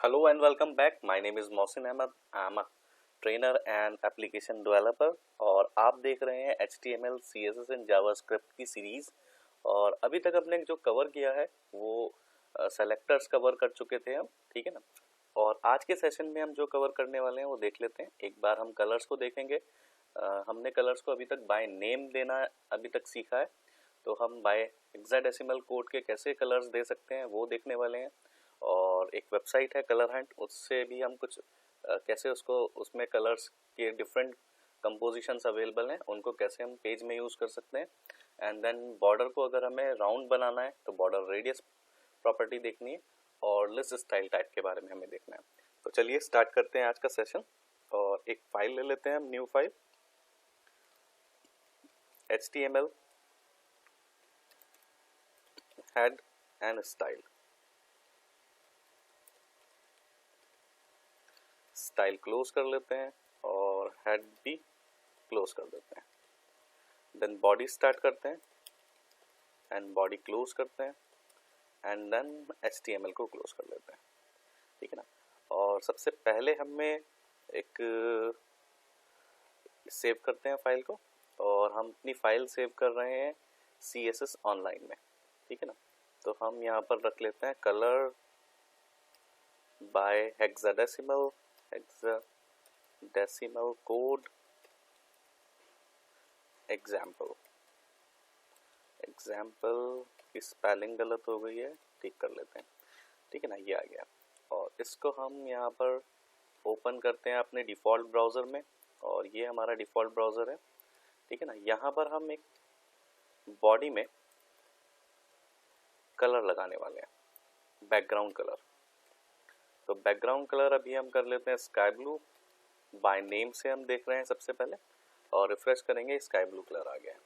Hello and welcome back. My name is Mohsin Ahmed. I'm a trainer and application developer और आप देख रहे हैं HTML, CSS and JavaScript की series. और अभी तक अपने जो कवर किया है वो सेलेक्टर्स कवर कर चुके थे हम, ठीक है ना। और आज के सेशन में हम जो कवर करने वाले हैं वो देख लेते हैं। एक बार हम कलर्स को देखेंगे। हमने कलर्स को अभी तक बाय नेम देना अभी तक सीखा है, तो हम बाय हेक्साडेसिमल कोड के कैसे कलर्स दे सकते हैं वो देखने वाले हैं। और एक वेबसाइट है कलर हंट, उससे भी हम कुछ कैसे उसको उसमें कलर्स के डिफरेंट कंपोजिशंस अवेलेबल हैं उनको कैसे हम पेज में यूज़ कर सकते हैं। एंड देन बॉर्डर को अगर हमें राउंड बनाना है तो बॉर्डर रेडियस प्रॉपर्टी देखनी है और लिस्ट स्टाइल टाइप के बारे में हमें देखना है। तो चलिए स्टार्ट करते हैं आज का सेशन। और एक फाइल ले लेते हैं हम, new file HTML head and style close कर लेते हैं और हेड भी क्लोज कर देते हैं। देन बॉडी स्टार्ट करते हैं एंड बॉडी क्लोज करते हैं एंड देन HTML को क्लोज कर लेते हैं, ठीक है ना। और सबसे पहले हमें एक सेव करते हैं फाइल को, और हम अपनी फाइल सेव कर रहे हैं CSS ऑनलाइन में, ठीक है ना। तो हम यहाँ पर रख लेते हैं colour bye hexadecimal code example की स्पेलिंग गलत हो गई है, ठीक कर लेते हैं, ठीक है ना। ये आ गया। और इसको हम यहाँ पर ओपन करते हैं अपने डिफ़ॉल्ट ब्राउज़र में, और ये हमारा डिफ़ॉल्ट ब्राउज़र है, ठीक है ना। यहाँ पर हम एक बॉडी में कलर लगाने वाले हैं, बैकग्राउंड कलर। तो बैकग्राउंड कलर अभी हम कर लेते हैं स्काई ब्लू। बाय नेम से हम देख रहे हैं सबसे पहले, और रिफ्रेश करेंगे स्काई ब्लू कलर आ गया है।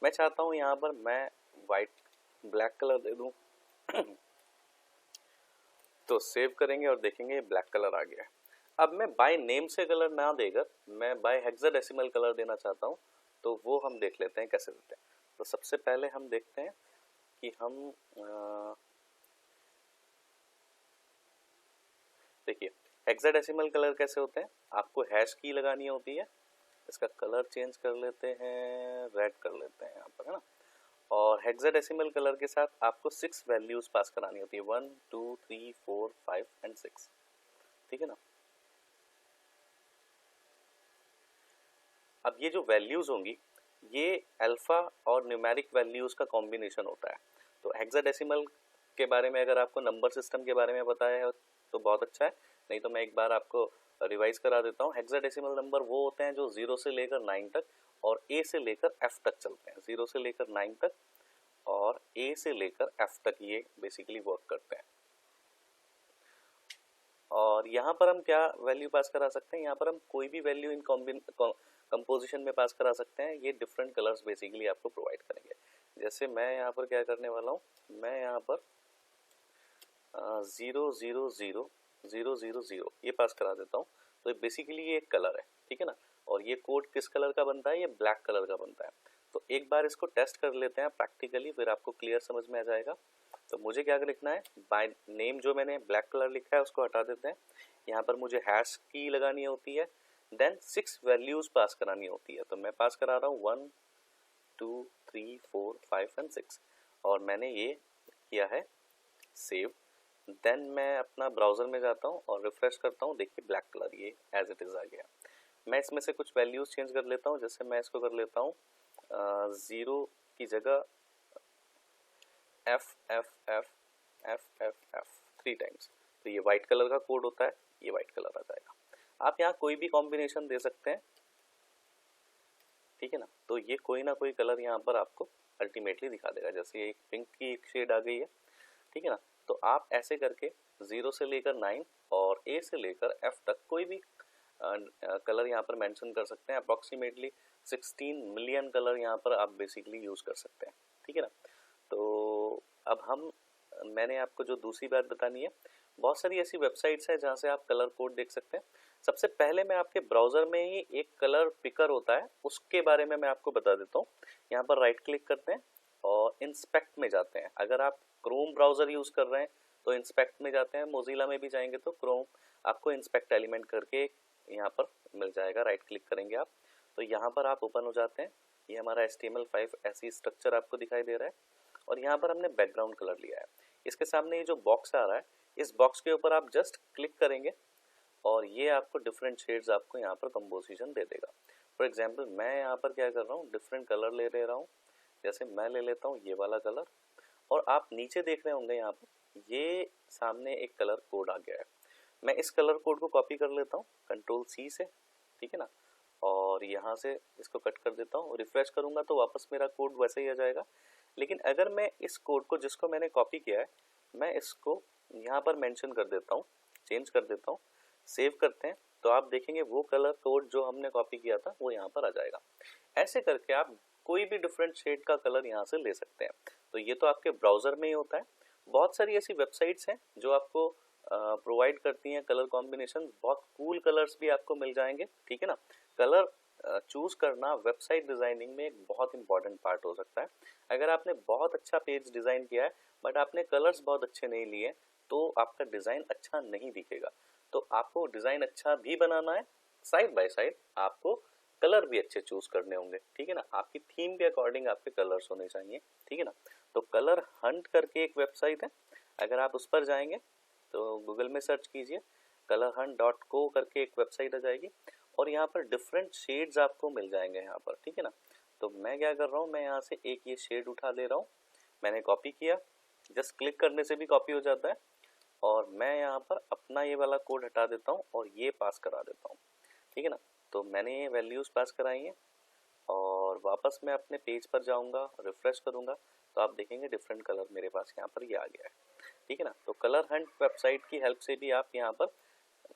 मैं चाहता हूँ यहाँ पर मैं वाइट ब्लैक कलर दे दूँ तो सेव करेंगे और देखेंगे ब्लैक कलर आ गया है। अब मैं बाय नेम से कलर ना देकर मैं बाय हेक्साडेसिमल कलर देना चाहता हूँ, तो वो हम देख लेते हैं कैसे देते हैं। तो सबसे पहले हम देखते हैं कि हम देखिए हेक्साडेसिमल कलर कैसे होते हैं। आपको हैश की लगानी होती है, इसका कलर चेंज कर लेते हैं, रेड कर लेते हैं यहाँ पर, है ना। और हेक्साडेसिमल कलर के साथ आपको 6 वैल्यूज पास करानी होती है, 1 2 3 4 5 एंड 6, ठीक है ना। अब ये जो वैल्यूज होंगी ये अल्फा और न्यूमेरिक वैल्यूज का कॉम्बिनेशन होता है। तो हेक्साडेसिमल के बारे में अगर आपको नंबर सिस्टम के बारे में बताया है तो बहुत अच्छा है, नहीं तो मैं एक बार आपको रिवाइज करा देता हूँ। हेक्साडेसिमल नंबर वो होते हैं जो 0 से लेकर 9 तक और A से लेकर F तक चलते हैं। 0 से लेकर 9 तक और A से लेकर F तक ये बेसिकली वर्क करते हैं। और यहाँ पर हम क्या वैल्यू पास करा सकते हैं, यहाँ पर हम कोई भी वैल्यू इन कंपोजिशन में पास करा सकते हैं। ये डिफरेंट कलर्स बेसिकली आपको प्रोवाइड करेंगे। जैसे मैं यहाँ पर क्या करने वाला हूँ, मैं यहाँ पर 0 0 0 0 0 0 ये पास करा देता हूँ। तो बेसिकली ये एक कलर है, ठीक है ना। और ये कोड किस कलर का बनता है, ये ब्लैक कलर का बनता है। तो एक बार इसको टेस्ट कर लेते हैं प्रैक्टिकली, फिर आपको क्लियर समझ में आ जाएगा। तो मुझे क्या लिखना है, बाय नेम जो मैंने ब्लैक कलर लिखा है उसको हटा देते हैं। यहाँ पर मुझे हैश की लगानी होती है, देन 6 वैल्यूज पास करानी होती है। तो मैं पास करा रहा हूँ 1 2 3 4 5 एंड 6, और मैंने ये किया है सेव। देन मैं अपना ब्राउज़र में जाता हूँ और रिफ्रेश करता हूँ, देखिए ब्लैक कलर ये एज इट इज़ आ गया। मैं इसमें से कुछ वैल्यूज़ चेंज कर लेता हूँ। जैसे मैं इसको कर लेता हूँ 0 की जगह F F F F F F 3 times. तो ये वाइट कलर का कोड होता है, ये वाइट कलर आ जाएगा। आप यहाँ कोई भी कॉम्बिनेशन दे सकते हैं, ठीक है ना। तो ये कोई ना कोई कलर यहाँ पर आपको अल्टीमेटली दिखा देगा। जैसे एक पिंक की एक शेड आ गई है, ठीक है ना। तो आप ऐसे करके 0 से लेकर 9 और A से लेकर F तक कोई भी कलर यहाँ पर मेंशन कर सकते हैं। अप्रॉक्सीमेटली 16 मिलियन कलर यहाँ पर आप बेसिकली यूज़ कर सकते हैं, ठीक है ना। तो अब मैंने आपको जो दूसरी बात बतानी है, बहुत सारी ऐसी वेबसाइट्स हैं जहाँ से आप कलर कोड देख सकते हैं। सबसे पहले मैं आपके ब्राउज़र में ही एक कलर पिकर होता है, उसके बारे में मैं आपको बता देता हूँ। यहाँ पर राइट क्लिक करते हैं और इंस्पेक्ट में जाते हैं। अगर आप क्रोम ब्राउज़र यूज़ कर रहे हैं तो इंस्पेक्ट में जाते हैं, मोजिला में भी जाएंगे तो क्रोम आपको इंस्पेक्ट एलिमेंट करके यहाँ पर मिल जाएगा, राइट क्लिक करेंगे आप तो यहाँ पर आप ओपन हो जाते हैं। ये हमारा HTML5 ऐसी स्ट्रक्चर आपको दिखाई दे रहा है और यहाँ पर हमने बैकग्राउंड कलर लिया है। इसके सामने ये जो बॉक्स आ रहा है, इस बॉक्स के ऊपर आप जस्ट क्लिक करेंगे और ये आपको डिफरेंट शेड्स आपको यहाँ पर कंपोजिशन दे देगा। फॉर एग्जांपल मैं यहाँ पर क्या कर रहा हूँ, डिफरेंट कलर ले रहा हूँ। जैसे मैं ले लेता हूँ ये वाला कलर और आप नीचे देख रहे होंगे यहाँ पर ये सामने एक कलर कोड आ गया है। मैं इस कलर कोड को कॉपी कर लेता हूँ Ctrl+C से, ठीक है ना, और यहाँ से इसको कट कर देता हूँ। रिफ्रेश करूँगा तो वापस मेरा कोड वैसे ही आ जाएगा। लेकिन अगर मैं इस कोड को जिसको मैंने कॉपी किया है, मैं इसको यहाँ पर मेंशन कर देता हूँ, चेंज कर देता हूँ, सेव करते हैं तो आप देखेंगे वो कलर कोड जो हमने कॉपी किया था वो यहाँ पर आ जाएगा। ऐसे करके आप कोई भी डिफरेंट शेड का कलर यहाँ से ले सकते हैं। तो ये तो आपके ब्राउज़र में ही होता है। बहुत सारी ऐसी वेबसाइट्स हैं जो आपको प्रोवाइड करती हैं कलर कॉम्बिनेशन, बहुत कूल कलर्स भी आपको मिल जाएंगे, ठीक है ना। कलर चूज करना वेबसाइट डिजाइनिंग में एक बहुत इंपॉर्टेंट पार्ट हो सकता है। अगर आपने बहुत अच्छा पेज डिजाइन किया है बट आपने कलर्स बहुत अच्छे नहीं लिए तो आपका डिजाइन अच्छा नहीं दिखेगा। तो आपको डिजाइन अच्छा भी बनाना है, साइड बाय साइड आपको कलर भी अच्छे चूज करने होंगे, ठीक है ना। आपकी थीम के अकॉर्डिंग आपके कलर्स होने चाहिए, ठीक है ना। तो कलर हंट करके एक वेबसाइट है, अगर आप उस पर जाएंगे तो गूगल में सर्च कीजिए colorhunt.co करके एक वेबसाइट आ जाएगी और यहाँ पर डिफरेंट शेड्स आपको मिल जाएंगे यहाँ पर, ठीक है ना। तो मैं क्या कर रहा हूँ, मैं यहाँ से एक ये शेड उठा ले रहा हूँ, मैंने कॉपी किया, जस्ट क्लिक करने से भी कॉपी हो जाता है और मैं यहाँ पर अपना ये वाला कोड हटा देता हूँ और ये पास करा देता हूँ, ठीक है ना। तो मैंने ये वैल्यूज़ पास कराई हैं और वापस मैं अपने पेज पर जाऊँगा, रिफ्रेश करूँगा तो आप देखेंगे डिफरेंट कलर मेरे पास यहाँ पर ये आ गया है, ठीक है ना। तो कलर हंट वेबसाइट की हेल्प से भी आप यहाँ पर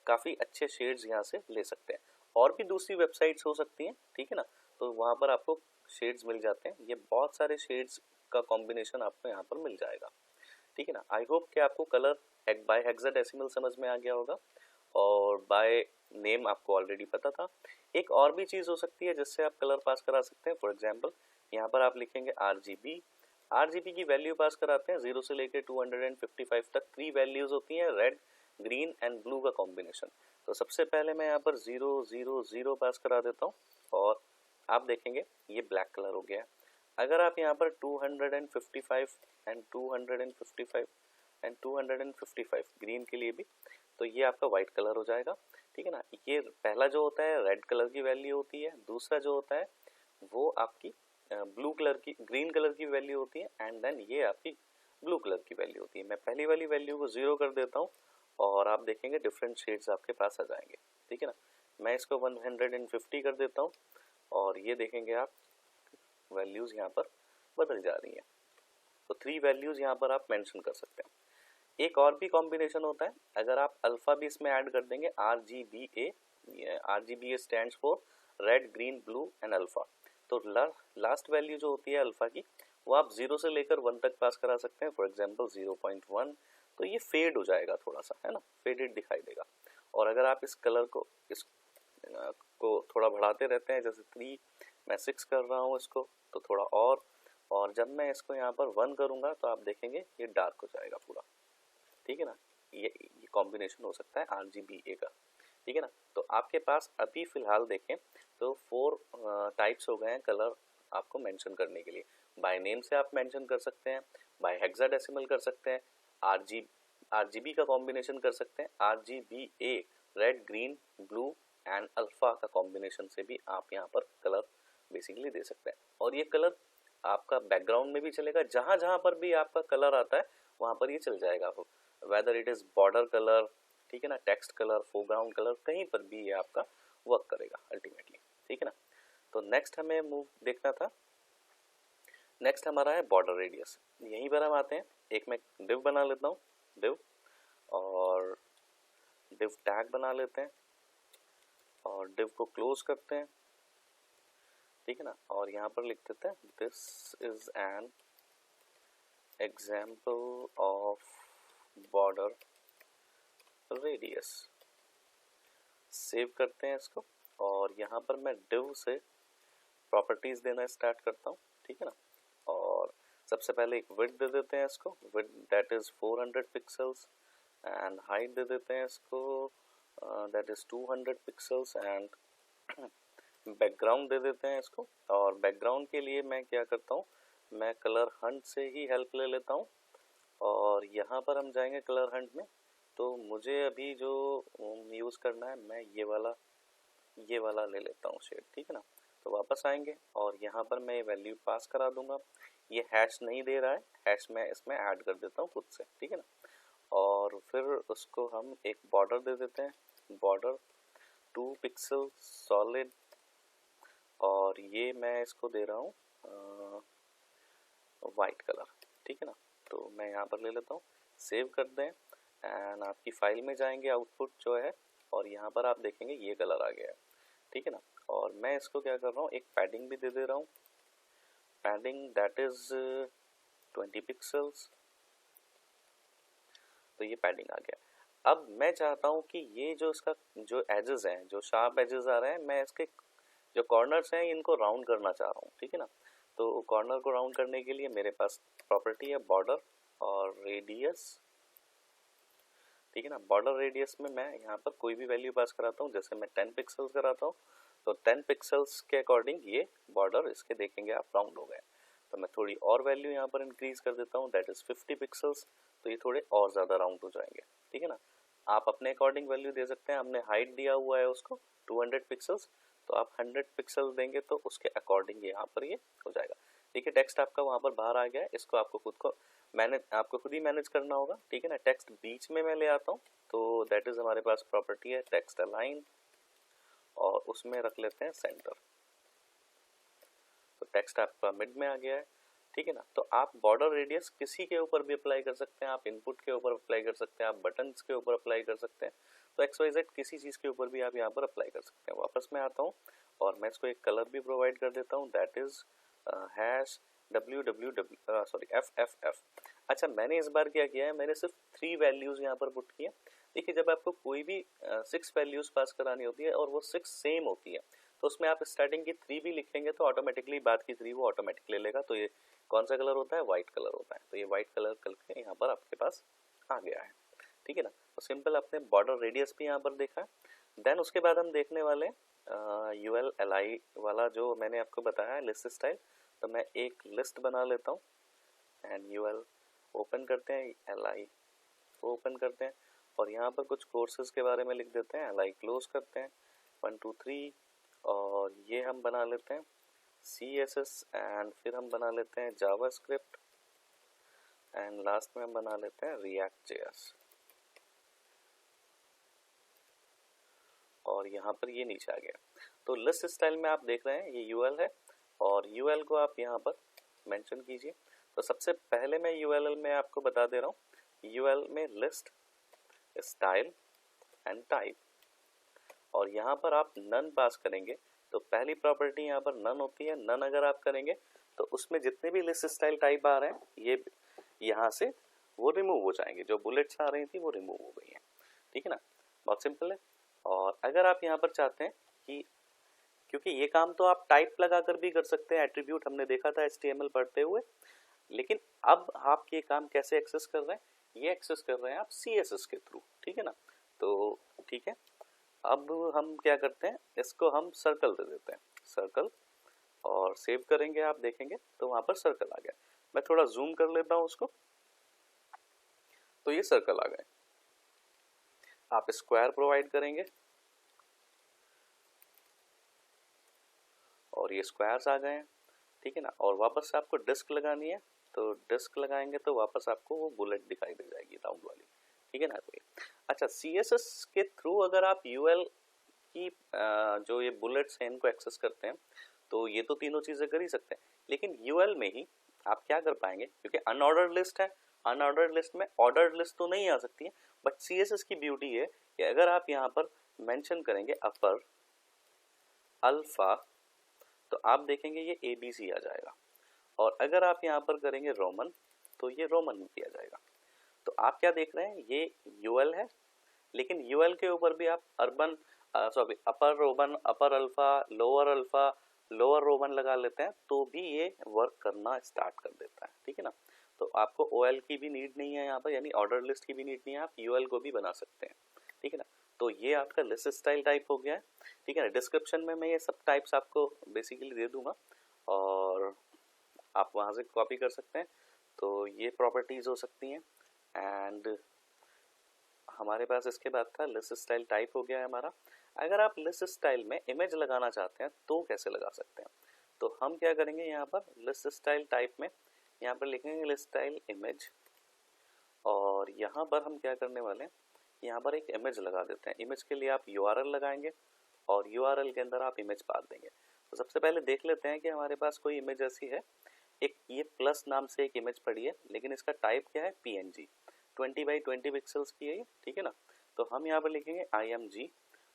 काफ़ी अच्छे शेड्स यहाँ से ले सकते हैं। और भी दूसरी वेबसाइट्स हो सकती हैं, ठीक है ना, तो वहाँ पर आपको शेड्स मिल जाते हैं। ये बहुत सारे शेड्स का कॉम्बिनेशन आपको यहाँ पर मिल जाएगा, ठीक है ना। आई होप कि आपको कलर बाय हेक्साडेसिमल समझ में आ गया होगा और बाय नेम आपको ऑलरेडी पता था। एक और भी चीज़ हो सकती है जिससे आप कलर पास करा सकते हैं। फॉर एग्जांपल यहाँ पर आप लिखेंगे RGB की वैल्यू पास कराते हैं 0 से लेकर 255 तक। 3 वैल्यूज होती हैं, रेड, ग्रीन एंड ब्लू का कॉम्बिनेशन। तो सबसे पहले मैं यहाँ पर 0 0 0 पास करा देता हूँ और आप देखेंगे ये ब्लैक कलर हो गया है। अगर आप यहाँ पर 255 एंड 255 एंड 255 ग्रीन के लिए भी, तो ये आपका वाइट कलर हो जाएगा, ठीक है ना। ये पहला जो होता है रेड कलर की वैल्यू होती है, दूसरा जो होता है वो आपकी ब्लू कलर की, ग्रीन कलर की वैल्यू होती है एंड देन ये आपकी ब्लू कलर की वैल्यू होती है। मैं पहली वाली वैल्यू को 0 कर देता हूँ और आप देखेंगे डिफरेंट शेड्स आपके पास आ जाएंगे, ठीक है ना। मैं इसको 150 कर देता हूँ और ये देखेंगे आप वैल्यूज़ यहाँ पर बदल जा रही हैं। तो 3 वैल्यूज़ यहाँ पर आप मेंशन कर सकते हैं। एक और भी कॉम्बिनेशन होता है, अगर आप अल्फ़ा भी इसमें ऐड कर देंगे, RGBA stands for red, green, blue and alpha. तो लास्ट वैल्यू जो होती है अल्फ़ा की वो आप 0 से लेकर 1 तक पास करा सकते हैं। फॉर एग्जांपल 0.1, तो ये फेड हो जाएगा थोड़ा सा, है ना, फेडेड दिखाई देगा। और अगर आप इस कलर को को थोड़ा बढ़ाते रहते हैं, जैसे 3 मैं 6 कर रहा हूँ इसको, तो थोड़ा और जब मैं इसको यहाँ पर 1 करूँगा तो आप देखेंगे ये डार्क हो जाएगा पूरा, ठीक है ना। ये कॉम्बिनेशन हो सकता है RGBA का, ठीक है ना। तो आपके पास अभी फ़िलहाल देखें तो 4 टाइप्स हो गए हैं कलर आपको मेंशन करने के लिए। बाय नेम से आप मेंशन कर सकते हैं, बाय हेक्साडेसिमल कर सकते हैं, RGB का कॉम्बिनेशन कर सकते हैं, RGBA red, green, blue and alpha का कॉम्बिनेशन से भी आप यहाँ पर कलर बेसिकली दे सकते हैं। और ये कलर आपका बैकग्राउंड में भी चलेगा, जहाँ जहाँ पर भी आपका कलर आता है वहाँ पर ये चल जाएगा, whether it is border colour, ठीक है ना, टेक्स्ट कलर, फोरग्राउंड कलर, कहीं पर भी ये आपका वर्क करेगा अल्टीमेटली, ठीक है ना। तो नेक्स्ट हमें मूव देखना था, नेक्स्ट हमारा है बॉर्डर रेडियस। यहीं पर हम आते हैं, एक मैं डिव बना लेता हूँ, डिव और डिव टैग बना लेते हैं और डिव को क्लोज करते हैं, ठीक है ना। और यहाँ पर लिख देते हैं this is an example of border radius. Save करते हैं इसको और यहाँ पर मैं डिव से प्रॉपर्टीज देना स्टार्ट करता हूँ, ठीक है ना। और सबसे पहले एक विड्थ दे देते हैं इसको, width that is 400 pixels, and height दे देते हैं इसको that is 200 pixels, and background दे देते हैं इसको। और बैकग्राउंड के लिए मैं क्या करता हूँ, मैं कलर हंट से ही हेल्प ले लेता हूँ, और यहाँ पर हम जाएंगे कलर हंट में। तो मुझे अभी जो यूज़ करना है, मैं ये वाला ले लेता हूँ शेड, ठीक है ना। तो वापस आएंगे और यहाँ पर मैं वैल्यू पास करा दूंगा। ये हैश नहीं दे रहा है, हैश मैं इसमें ऐड कर देता हूँ खुद से, ठीक है ना। और फिर उसको हम एक बॉर्डर दे देते हैं, बॉर्डर 2 पिक्सल सॉलिड, और ये मैं इसको दे रहा हूँ वाइट कलर, ठीक है ना। तो मैं यहाँ पर ले लेता हूँ, सेव कर दें, एंड आपकी फाइल में जाएंगे, आउटपुट जो है, और यहाँ पर आप देखेंगे ये कलर आ गया है, ठीक है ना। और मैं इसको क्या कर रहा हूँ, एक पैडिंग भी दे दे रहा हूँ, पैडिंग दैट इज 20 पिक्सल्स। तो ये पैडिंग आ गया। अब मैं चाहता हूँ कि ये जो इसका जो एजेस हैं, जो शार्प एजेस आ रहे हैं, मैं इसके जो कॉर्नर्स हैं इनको राउंड करना चाह रहा हूँ, ठीक है ना। तो कॉर्नर को राउंड करने के लिए मेरे पास प्रॉपर्टी है बॉर्डर और रेडियस, ठीक है ना। बॉर्डर रेडियस में मैं यहाँ पर कोई भी वैल्यू पास कराता हूँ, जैसे मैं 10 पिक्सल्स कराता हूँ, तो 10 पिक्सल्स के अकॉर्डिंग ये बॉर्डर इसके देखेंगे आप राउंड हो गए। तो मैं थोड़ी और वैल्यू यहाँ पर इंक्रीज कर देता हूँ, दैट इज 50 पिक्सल्स, तो ये थोड़े और ज़्यादा राउंड हो जाएंगे, ठीक है ना। आप अपने अकॉर्डिंग वैल्यू दे सकते हैं, हमने हाइट दिया हुआ है उसको 200 पिक्सल्स, तो आप 100 पिक्सल देंगे तो उसके अकॉर्डिंग यहाँ पर ये हो जाएगा। देखिए टेक्स्ट आपका वहाँ पर बाहर आ गया है, इसको आपको खुद ही मैनेज करना होगा, ठीक है ना। टेक्स्ट बीच में मैं ले आता हूँ, तो दैट इज हमारे पास प्रॉपर्टी है टेक्स्ट अलाइन, और उसमें रख लेते हैं सेंटर। तो टेक्स्ट आपका मिड में आ गया है, ठीक है ना। तो आप बॉर्डर रेडियस किसी के ऊपर भी अप्लाई कर सकते हैं, आप इनपुट के ऊपर अप्लाई कर सकते हैं, आप बटन्स के ऊपर अप्लाई कर सकते हैं, तो XYZ किसी चीज़ के ऊपर भी आप यहाँ पर अप्लाई कर सकते हैं। वापस मैं आता हूँ और मैं इसको एक कलर भी प्रोवाइड कर देता हूँ, दैट इज हैश FFF। अच्छा, मैंने इस बार क्या किया है, मैंने सिर्फ 3 वैल्यूज़ यहाँ पर पुट किए। देखिए जब आपको कोई भी 6 वैल्यूज़ पास करानी होती है और वो 6 सेम होती है, तो उसमें आप स्टार्टिंग की 3 भी लिखेंगे तो ऑटोमेटिकली बाद की 3 वो ऑटोमेटिक ले लेगा। तो ये कौन सा कलर होता है, वाइट कलर होता है। तो ये वाइट कलर करके यहाँ पर आपके पास आ गया है, ठीक है ना। तो सिंपल आपने बॉर्डर रेडियस भी यहाँ पर देखा है। देन उसके बाद हम देखने वाले UL LI वाला जो मैंने आपको बताया है लिस्ट स्टाइल। तो मैं एक लिस्ट बना लेता हूँ, एंड UL ओपन करते हैं, LI ओपन करते हैं, और यहाँ पर कुछ कोर्सेज के बारे में लिख देते हैं, LI क्लोज करते हैं 1 2 3, और ये हम बना लेते हैं CSS, एंड फिर हम बना लेते हैं जावास्क्रिप्ट, एंड लास्ट में हम बना लेते हैं React.js। और यहाँ पर ये नीचे आ गया। तो लिस्ट स्टाइल में आप देख रहे हैं ये UL है, और UL को आप यहाँ पर मेंशन कीजिए। तो सबसे पहले मैं UL में आपको बता दे रहा हूँ, UL में लिस्ट स्टाइल एंड टाइप, और यहाँ पर आप नन पास करेंगे तो पहली प्रॉपर्टी यहाँ पर नन होती है। नन अगर आप करेंगे तो उसमें जितने भी लिस्ट स्टाइल टाइप आ रहे हैं ये यहाँ से वो रिमूव हो जाएंगे, जो बुलेट्स आ रही थी वो रिमूव हो गई हैं, ठीक है ना। बहुत सिंपल है। और अगर आप यहाँ पर चाहते हैं कि, क्योंकि ये काम तो आप टाइप लगाकर भी कर सकते हैं, एट्रीब्यूट हमने देखा था HTML पढ़ते हुए, लेकिन अब आप ये काम कैसे एक्सेस कर रहे हैं, ये एक्सेस कर रहे हैं आप CSS के थ्रू, ठीक है ना। तो ठीक है, अब हम क्या करते हैं, इसको हम सर्कल दे देते हैं, सर्कल, और सेव करेंगे, आप देखेंगे तो वहां पर सर्कल आ गया। मैं थोड़ा जूम कर लेता हूं उसको, तो ये सर्कल आ गए। आप स्क्वायर प्रोवाइड करेंगे और ये स्क्वायर्स आ गए हैं, ठीक है ना। और वापस से आपको डिस्क लगानी है, तो डिस्क लगाएंगे तो वापस आपको वो बुलेट दिखाई दे जाएगी राउंड वाली, ठीक है ना। कोई अच्छा, CSS के थ्रू अगर आप UL की जो ये बुलेट्स हैं इनको एक्सेस करते हैं तो ये तो तीनों चीजें कर ही सकते हैं, लेकिन UL में ही आप क्या कर पाएंगे, क्योंकि अनऑर्डर्ड लिस्ट है, अनऑर्डर्ड लिस्ट में ऑर्डर्ड लिस्ट तो नहीं आ सकती है, बट CSS की ब्यूटी है कि अगर आप यहाँ पर मेंशन करेंगे अपर अल्फा, तो आप देखेंगे ये ABC आ जाएगा, और अगर आप यहाँ पर करेंगे रोमन तो ये रोमन भी आ जाएगा। तो आप क्या देख रहे हैं, ये UL है, लेकिन UL के ऊपर भी आप अपर रोमन, अपर अल्फा, लोअर अल्फा, लोअर रो 1 लगा लेते हैं तो भी ये वर्क करना स्टार्ट कर देता है, ठीक है ना। तो आपको OL की भी नीड नहीं है यहाँ पर, यानी ऑर्डर लिस्ट की भी नीड नहीं है, आप UL को भी बना सकते हैं, ठीक है ना। तो ये आपका लिस्ट स्टाइल टाइप हो गया है, ठीक है ना। डिस्क्रिप्शन में मैं ये सब टाइप्स आपको बेसिकली दे दूंगा और आप वहाँ से कॉपी कर सकते हैं। तो ये प्रॉपर्टीज़ हो सकती हैं। एंड हमारे पास इसके बाद था लिस्ट स्टाइल टाइप हो गया है हमारा। अगर आप लिस्ट स्टाइल में इमेज लगाना चाहते हैं तो कैसे लगा सकते हैं, तो हम क्या करेंगे यहाँ पर लिस्ट स्टाइल टाइप में यहाँ पर लिखेंगे लिस्ट स्टाइल इमेज, और यहाँ पर हम क्या करने वाले हैं, यहाँ पर एक इमेज लगा देते हैं। इमेज के लिए आप URL लगाएंगे और URL के अंदर आप इमेज पाथ देंगे। तो सबसे पहले देख लेते हैं कि हमारे पास कोई इमेज ऐसी है। एक ये प्लस नाम से एक इमेज पड़ी है, लेकिन इसका टाइप क्या है, PNG, 20 बाई 20 पिक्सल्स की है ये, ठीक है ना। तो हम यहाँ पर लिखेंगे IMG,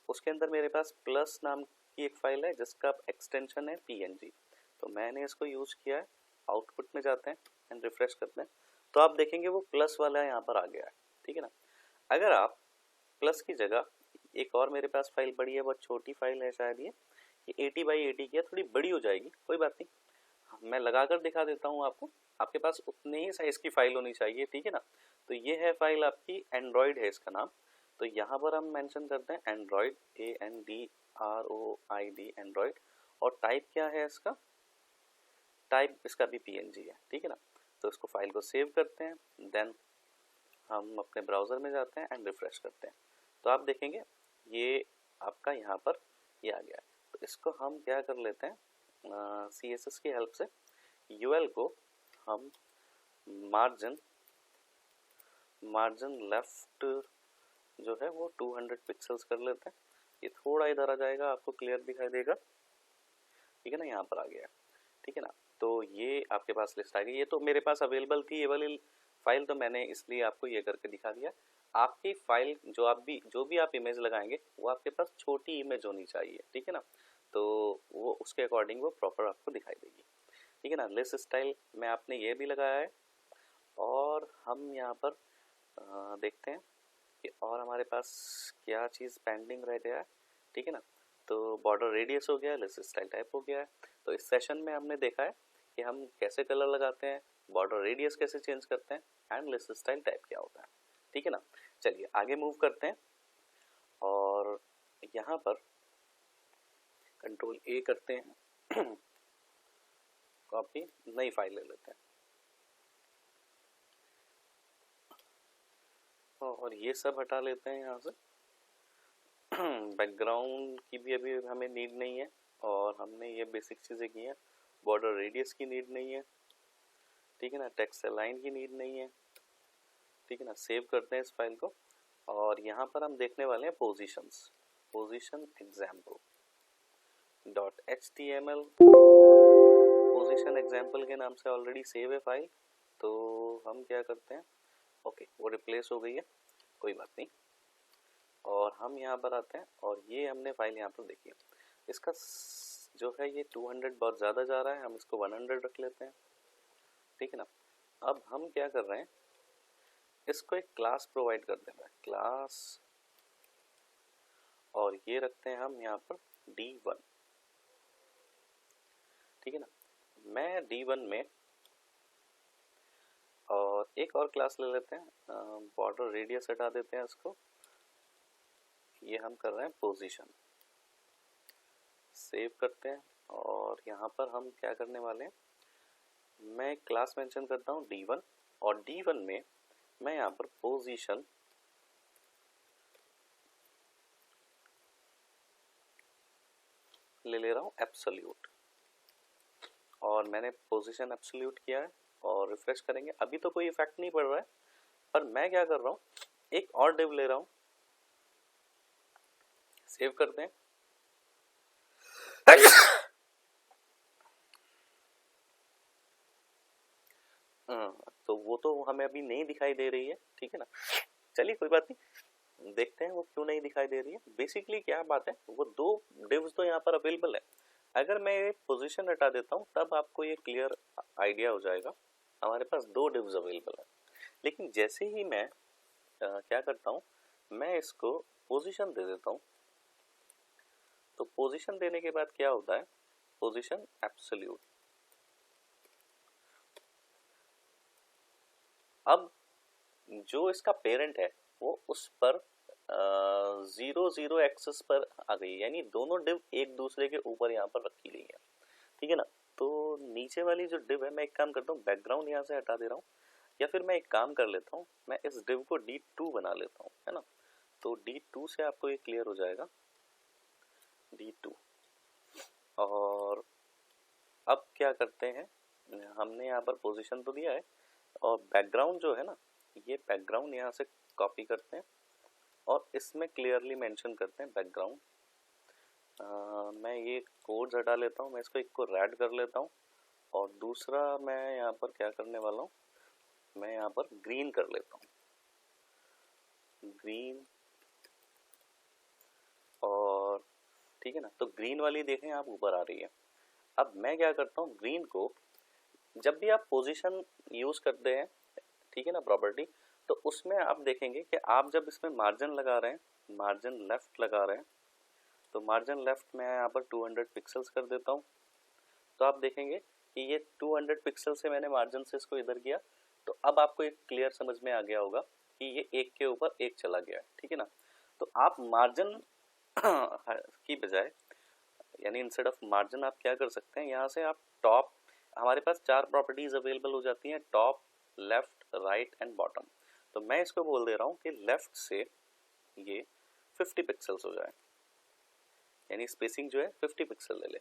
उसके अंदर मेरे पास प्लस नाम की एक फाइल है जिसका एक्सटेंशन है PNG। तो मैंने इसको यूज किया है। आउटपुट में जाते हैं एंड रिफ्रेश करते हैं तो आप देखेंगे वो प्लस वाला यहाँ पर आ गया है, ठीक है ना। अगर आप प्लस की जगह एक और मेरे पास फाइल पड़ी है, बहुत छोटी फाइल है शायद ये 80 बाई 80 की है, थोड़ी बड़ी हो जाएगी, कोई बात नहीं, मैं लगाकर दिखा देता हूँ आपको। आपके पास उतने ही साइज की फाइल होनी चाहिए, ठीक है ना। तो ये है फाइल आपकी, एंड्रॉयड है इसका नाम। तो यहाँ पर हम मेंशन करते हैं एंड्रॉयड, ANDROID एंड्रॉयड, और टाइप क्या है इसका, टाइप इसका भी PNG है, ठीक है ना। तो इसको फाइल को सेव करते हैं, देन हम अपने ब्राउज़र में जाते हैं एंड रिफ्रेश करते हैं। तो आप देखेंगे ये आपका यहाँ पर ये आ गया है। तो इसको हम क्या कर लेते हैं, CSS की हेल्प से UL को हम मार्जिन लेफ्ट जो है वो 200 पिक्सल्स कर लेते हैं। ये थोड़ा इधर आ जाएगा, आपको क्लियर दिखाई देगा, ठीक है ना, यहाँ पर आ गया, ठीक है ना। तो ये आपके पास लिस्ट आ गई। ये तो मेरे पास अवेलेबल थी ये वाली फाइल, तो मैंने इसलिए आपको ये करके दिखा दिया। आपकी फाइल जो भी आप इमेज लगाएंगे वो आपके पास छोटी इमेज होनी चाहिए, ठीक है ना। तो वो उसके अकॉर्डिंग वो प्रॉपर आपको दिखाई देगी, ठीक है ना। लिस्ट स्टाइल में आपने ये भी लगाया है। और हम यहाँ पर देखते हैं कि और हमारे पास क्या चीज़ पेंडिंग रह गया है, ठीक है ना। तो बॉर्डर रेडियस हो गया, लिस्ट स्टाइल टाइप हो गया है। तो इस सेशन में हमने देखा है कि हम कैसे कलर लगाते हैं, बॉर्डर रेडियस कैसे चेंज करते हैं, एंड लिस्ट स्टाइल टाइप क्या होता है, ठीक है ना। चलिए आगे मूव करते हैं और यहाँ पर Ctrl+A करते हैं कॉपी, नई फाइल ले लेते हैं और ये सब हटा लेते हैं यहाँ से। बैकग्राउंड की भी अभी हमें नीड नहीं है और हमने ये बेसिक चीज़ें की हैं। बॉर्डर रेडियस की नीड नहीं है, ठीक है ना। टेक्स्ट अलाइन की नीड नहीं है, ठीक है ना। सेव करते हैं इस फाइल को और यहाँ पर हम देखने वाले हैं position example .html। Position example के नाम से ऑलरेडी सेव है फाइल, तो हम क्या करते हैं, ओके वो रिप्लेस हो गई है, कोई बात नहीं। और हम यहाँ पर आते हैं और ये हमने फाइल यहाँ पर देखी है, इसका जो है ये 200 बहुत ज़्यादा जा रहा है, हम इसको 100 रख लेते हैं, ठीक है ना। अब हम क्या कर रहे हैं, इसको एक क्लास प्रोवाइड कर देना है, क्लास, और ये रखते हैं हम यहाँ पर D1, ठीक है ना। मैं D1 में और एक और क्लास ले लेते हैं, बॉर्डर रेडियस हटा देते हैं इसको, ये हम कर रहे हैं पोजीशन। सेव करते हैं और यहाँ पर हम क्या करने वाले हैं, मैं क्लास मेंशन करता हूँ D1, और D1 में मैं यहाँ पर पोजीशन ले रहा हूँ एब्सोल्यूट, और मैंने पोजीशन एब्सोल्यूट किया है और रिफ्रेश करेंगे। अभी तो कोई इफेक्ट नहीं पड़ रहा है, पर मैं क्या कर रहा हूँ, एक और डिव ले रहा हूँ, सेव करते हैं। तो वो तो हमें अभी नहीं दिखाई दे रही है, ठीक है ना। चलिए कोई बात नहीं, देखते हैं वो क्यों नहीं दिखाई दे रही है। बेसिकली क्या बात है, वो दो डिव्स तो यहाँ पर अवेलेबल है। अगर मैं एक पोजीशन हटा देता हूँ तब आपको ये क्लियर आइडिया हो जाएगा, हमारे पास दो डिव्स अवेलेबल है। लेकिन जैसे ही मैं क्या करता हूँ, मैं इसको पोजीशन दे देता हूँ। तो पोजीशन देने के बाद क्या होता है, पोजीशन एब्सोल्यूट। अब जो इसका पेरेंट है वो उस पर 0 0 एक्सिस पर आ गई, यानी दोनों डिव एक दूसरे के ऊपर यहाँ पर रखी गई है, ठीक है ना। तो नीचे वाली जो डिव है, मैं एक काम करता हूँ, बैकग्राउंड यहाँ से हटा दे रहा हूँ, या फिर मैं एक काम कर लेता हूँ, मैं इस डिव को D2 बना लेता हूँ, है ना। तो D2 से आपको ये क्लियर हो जाएगा, D2। और अब क्या करते हैं, हमने यहाँ पर पोजीशन तो दिया है, और बैकग्राउंड जो है ना, ये बैकग्राउंड यहाँ से कॉपी करते हैं और इसमें क्लियरली मेंशन करते हैं बैकग्राउंड। मैं ये कोड्स हटा लेता हूँ, मैं इसको एक को रेड कर लेता हूँ, और दूसरा मैं यहाँ पर क्या करने वाला हूँ, मैं यहाँ पर ग्रीन कर लेता हूँ, ग्रीन। और ठीक है ना, तो ग्रीन वाली देखें आप ऊपर आ रही है। अब मैं क्या करता हूँ, ग्रीन को जब भी आप पोजीशन यूज करते हैं, ठीक है ना, प्रॉपर्टी, तो उसमें आप देखेंगे कि आप जब इसमें मार्जिन लगा रहे हैं, मार्जिन लेफ्ट लगा रहे हैं, तो मार्जिन लेफ्ट में यहाँ पर 200 पिक्सल्स कर देता हूँ। तो आप देखेंगे कि ये 200 पिक्सल से मैंने मार्जिन से इसको इधर किया, तो अब आपको एक क्लियर समझ में आ गया होगा कि ये एक के ऊपर एक चला गया है, ठीक है ना। तो आप मार्जिन की बजाय, यानी इंस्टेड ऑफ मार्जिन आप क्या कर सकते हैं, यहाँ से आप टॉप, हमारे पास 4 प्रॉपर्टीज अवेलेबल हो जाती हैं, top, left, right and bottom. तो मैं इसको बोल दे रहा हूँ कि लेफ्ट से ये 50 पिक्सल्स हो जाए, यानी स्पेसिंग जो है 50 पिक्सल ले ले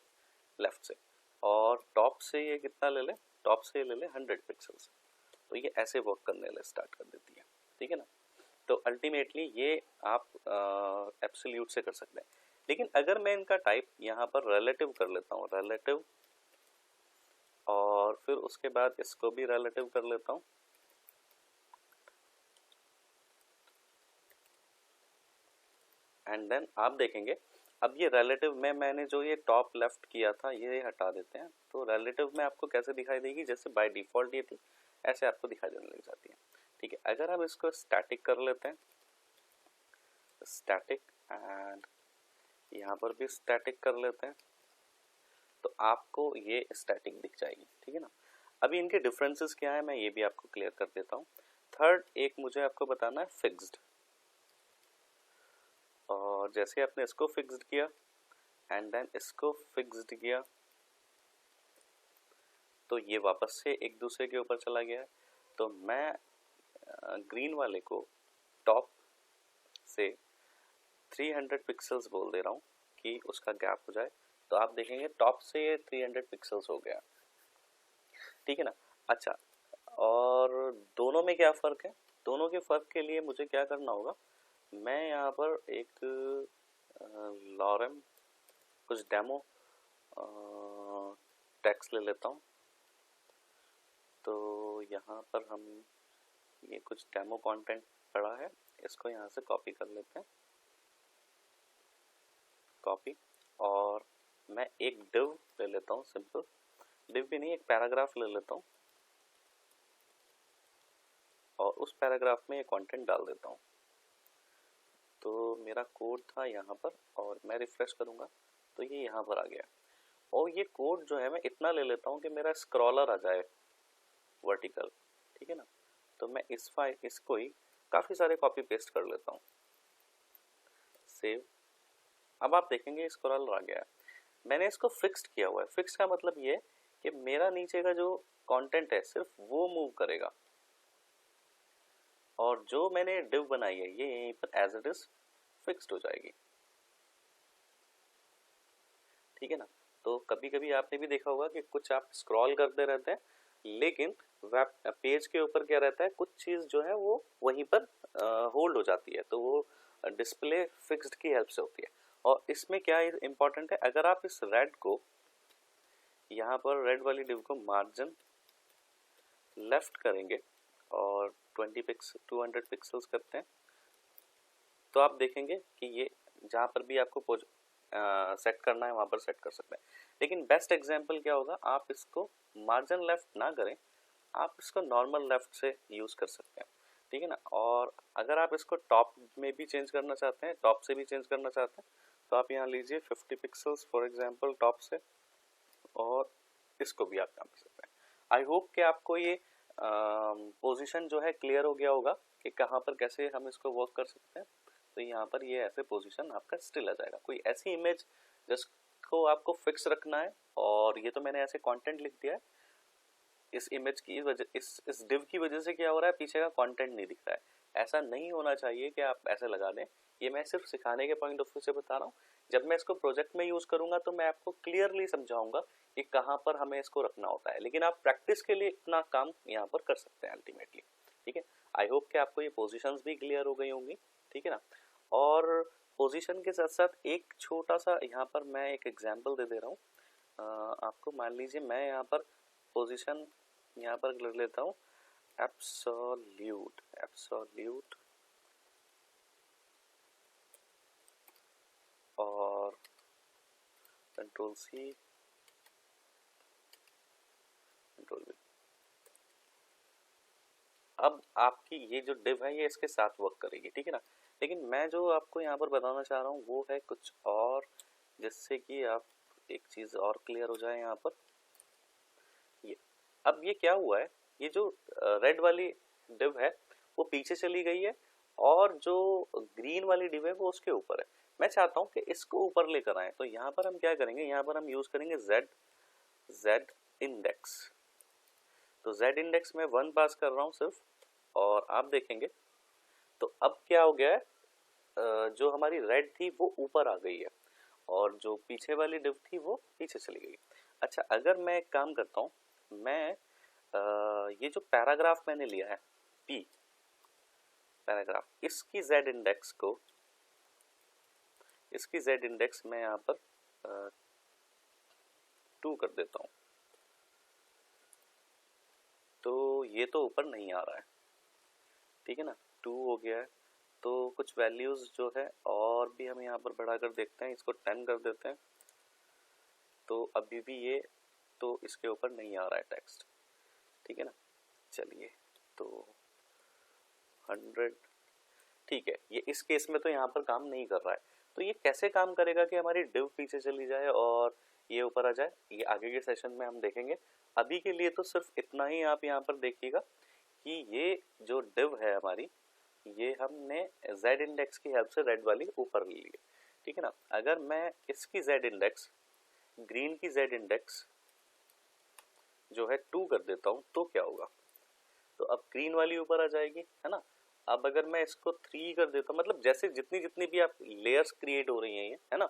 लेफ्ट से, और टॉप से ये कितना ले ले, टॉप से ले ले 100 पिक्सल्स। तो ये ऐसे वर्क करने स्टार्ट कर देती है, ठीक है ना। तो अल्टीमेटली ये आप एब्सोल्यूट से कर सकते हैं। लेकिन अगर मैं इनका टाइप यहाँ पर रिलेटिव कर लेता हूँ, रिलेटिव, और फिर उसके बाद इसको भी रिलेटिव कर लेता हूँ, एंड देन आप देखेंगे अब ये रिलेटिव में मैंने जो ये टॉप लेफ्ट किया था ये हटा देते हैं, तो रिलेटिव में आपको कैसे दिखाई देगी, जैसे बाय डिफॉल्ट ये थी ऐसे आपको दिखाई देने लग जाती है, ठीक है। अगर हम इसको स्टैटिक कर लेते हैं, स्टैटिक, एंड यहाँ पर भी स्टैटिक कर लेते हैं, तो आपको ये स्टैटिक दिख जाएगी, ठीक है ना। अभी इनके डिफरेंसेस क्या है मैं ये भी आपको क्लियर कर देता हूँ। थर्ड एक मुझे आपको बताना है फिक्स्ड, और जैसे आपने इसको फिक्स्ड किया एंड देन इसको फिक्स्ड किया, तो ये वापस से एक दूसरे के ऊपर चला गया है। तो मैं ग्रीन वाले को टॉप से 300 पिक्सल्स बोल दे रहा हूँ कि उसका गैप हो जाए, तो आप देखेंगे टॉप से ये 300 पिक्सल्स हो गया, ठीक है ना। अच्छा, और दोनों में क्या फ़र्क है, दोनों के फ़र्क के लिए मुझे क्या करना होगा, मैं यहाँ पर एक लॉरेम कुछ डेमो टेक्स्ट ले लेता हूँ। तो यहाँ पर हम ये कुछ डेमो कंटेंट पड़ा है, इसको यहाँ से कॉपी कर लेते हैं, कॉपी, और मैं एक डिव ले लेता हूँ, सिंपल डिव भी नहीं, एक पैराग्राफ ले लेता हूँ, और उस पैराग्राफ में ये कंटेंट डाल देता हूँ। तो मेरा कोड था यहाँ पर, और मैं रिफ्रेश करूँगा तो ये यहाँ पर आ गया, और ये कोड जो है मैं इतना ले लेता हूँ कि मेरा स्क्रॉलर आ जाए वर्टिकल, ठीक है ना। तो मैं इसको ही काफ़ी सारे कॉपी पेस्ट कर लेता हूँ, सेव। अब आप देखेंगे स्क्रॉलर आ गया है, मैंने इसको फिक्स्ड किया हुआ है। फिक्स का मतलब ये है कि मेरा नीचे का जो कंटेंट है सिर्फ वो मूव करेगा, और जो मैंने डिव बनाई है ये यहीं पर एज इट इज फिक्स्ड हो जाएगी, ठीक है ना। तो कभी कभी आपने भी देखा होगा कि कुछ आप स्क्रॉल करते रहते हैं, लेकिन वेब पेज के ऊपर क्या रहता है, कुछ चीज़ जो है वो वहीं पर होल्ड हो जाती है, तो वो डिस्प्ले फिक्स्ड की हेल्प से होती है। और इसमें क्या इम्पोर्टेंट है, अगर आप इस रेड को यहाँ पर रेड वाली डिव को मार्जिन लेफ्ट करेंगे और 200 पिक्सल्स करते हैं, तो आप देखेंगे कि ये जहाँ पर भी आपको सेट करना है वहाँ पर सेट कर सकते हैं। लेकिन बेस्ट एग्जांपल क्या होगा, आप इसको मार्जिन लेफ्ट ना करें, आप इसको नॉर्मल लेफ्ट से यूज़ कर सकते हैं, ठीक है ना। और अगर आप इसको टॉप में भी चेंज करना चाहते हैं, टॉप से भी चेंज करना चाहते हैं, तो आप यहाँ लीजिए 50 पिक्सल्स फॉर एग्जांपल टॉप से, और इसको भी आप काम कर सकते हैं। आई होप कि आपको ये पोजीशन जो है क्लियर हो गया होगा कि कहाँ पर कैसे हम इसको वर्क कर सकते हैं। तो यहाँ पर ये ऐसे पोजीशन आपका स्टिल आ जाएगा। कोई ऐसी इमेज जिसको आपको फिक्स रखना है, और ये तो मैंने ऐसे कंटेंट लिख दिया है। इस इमेज की वजह, इस डिव की वजह से क्या हो रहा है, पीछे का कंटेंट नहीं दिख रहा है। ऐसा नहीं होना चाहिए कि आप ऐसे लगा दें। ये मैं सिर्फ सिखाने के पॉइंट ऑफ व्यू से बता रहा हूँ। जब मैं इसको प्रोजेक्ट में यूज करूंगा तो मैं आपको क्लियरली समझाऊंगा कि कहाँ पर हमें इसको रखना होता है, लेकिन आप प्रैक्टिस के लिए इतना काम यहाँ पर कर सकते हैं अल्टीमेटली। ठीक है, आई होप कि आपको ये पोजीशंस भी क्लियर हो गई होंगी। ठीक है ना। और पोजीशन के साथ साथ एक छोटा सा यहाँ पर मैं एक एग्जांपल दे रहा हूँ आपको। मान लीजिए मैं यहाँ पर पोजीशन यहाँ पर कर लेता हूँ एब्सोल्यूट और कंट्रोल सी कंट्रोल वी। अब आपकी ये जो डिव है ये इसके साथ वर्क करेगी। ठीक है ना। लेकिन मैं जो आपको यहाँ पर बताना चाह रहा हूँ वो है कुछ और, जिससे कि आप एक चीज और क्लियर हो जाए यहाँ पर। ये अब ये क्या हुआ है, ये जो रेड वाली डिव है वो पीछे चली गई है, और जो ग्रीन वाली डिव है वो उसके ऊपर है। मैं चाहता हूँ कि इसको ऊपर लेकर आए। तो यहाँ पर हम क्या करेंगे, यहाँ पर हम यूज करेंगे जेड इंडेक्स। तो जेड इंडेक्स में 1 पास कर रहा हूँ सिर्फ, और आप देखेंगे तो अब क्या हो गया है, जो हमारी रेड थी वो ऊपर आ गई है, और जो पीछे वाली डिव थी वो पीछे चली गई। अच्छा, अगर मैं एक काम करता हूँ, मैं ये जो पैराग्राफ मैंने लिया है P पैराग्राफ, इसकी जेड इंडेक्स मैं यहाँ पर 2 कर देता हूँ। तो ये तो ऊपर नहीं आ रहा है। ठीक है ना, 2 हो गया है। तो कुछ वैल्यूज जो है और भी हम यहाँ पर बढ़ाकर देखते हैं, इसको 10 कर देते हैं। तो अभी भी ये तो इसके ऊपर नहीं आ रहा है टेक्स्ट। ठीक है ना, चलिए तो 100। ठीक है, ये इस केस में तो यहाँ पर काम नहीं कर रहा है। तो ये कैसे काम करेगा कि हमारी डिव पीछे चली जाए और ये ऊपर आ जाए, ये आगे के सेशन में हम देखेंगे। अभी के लिए तो सिर्फ इतना ही आप यहाँ पर देखिएगा कि ये जो डिव है हमारी, ये हमने जेड इंडेक्स की हेल्प से रेड वाली ऊपर ले ली है। ठीक है ना। अगर मैं इसकी जेड इंडेक्स, ग्रीन की जेड इंडेक्स जो है 2 कर देता हूँ तो क्या होगा, तो अब ग्रीन वाली ऊपर आ जाएगी, है ना। अब अगर मैं इसको 3 कर देता हूँ, मतलब जैसे जितनी जितनी भी आप लेयर्स क्रिएट हो रही हैं ये, है ना।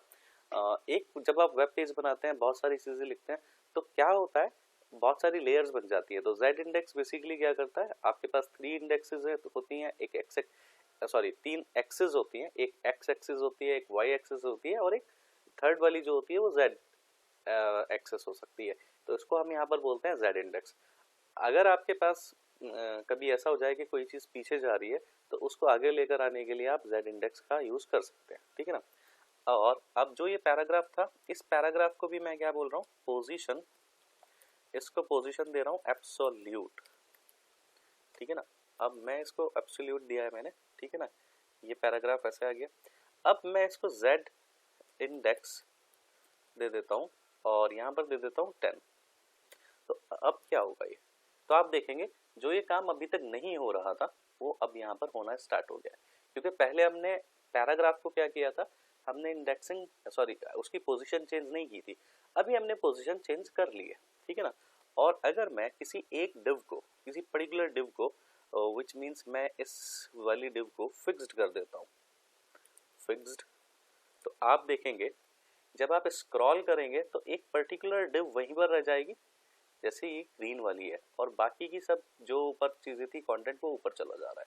एक जब आप वेब पेज बनाते हैं, बहुत सारी चीजें लिखते हैं, तो क्या होता है, बहुत सारी लेयर्स बन जाती है। तो जेड इंडेक्स बेसिकली क्या करता है, आपके पास 3 इंडेक्सेस है तो होती हैं, एक एक्स 3 एक्सेस होती हैं, एक एक्स एक्सेस होती है, एक वाई एक्सेस होती है, और एक थर्ड वाली जो होती है वो जेड एक्सेस हो सकती है। तो इसको हम यहाँ पर बोलते हैं जेड इंडेक्स। अगर आपके पास कभी ऐसा हो जाए कि कोई चीज पीछे जा रही है, तो उसको आगे लेकर आने के लिए आप जेड इंडेक्स का यूज कर सकते हैं। ठीक है ना। और अब जो ये पैराग्राफ था, इस पैराग्राफ को भी मैं क्या बोल रहा हूँ, पोजीशन, इसको पोजीशन दे रहा हूँ एब्सोल्यूट। ठीक है ना। अब मैं इसको एब्सोल्यूट दिया है मैंने। ठीक है ना, ये पैराग्राफ ऐसे आ गया। अब मैं इसको जेड इंडेक्स दे देता हूँ और यहाँ पर दे देता हूँ 10। तो अब क्या होगा ये, तो आप देखेंगे जो ये काम अभी तक नहीं हो रहा था वो अब यहाँ पर होना स्टार्ट हो गया है। क्योंकि पहले हमने पैराग्राफ को क्या किया था, हमने इंडेक्सिंग उसकी पोजीशन चेंज नहीं की थी, अभी हमने पोजीशन चेंज कर ली है। ठीक है ना। और अगर मैं किसी एक डिव को, किसी पर्टिकुलर डिव को, विच मीन्स मैं इस वाली डिव को फिक्स्ड कर देता हूँ, फिक्स्ड, तो आप देखेंगे जब आप स्क्रॉल करेंगे तो एक पर्टिकुलर डिव वहीं पर रह जाएगी, जैसे ये ग्रीन वाली है, और बाकी की सब जो ऊपर चीजें थी कंटेंट वो ऊपर चला जा रहा है।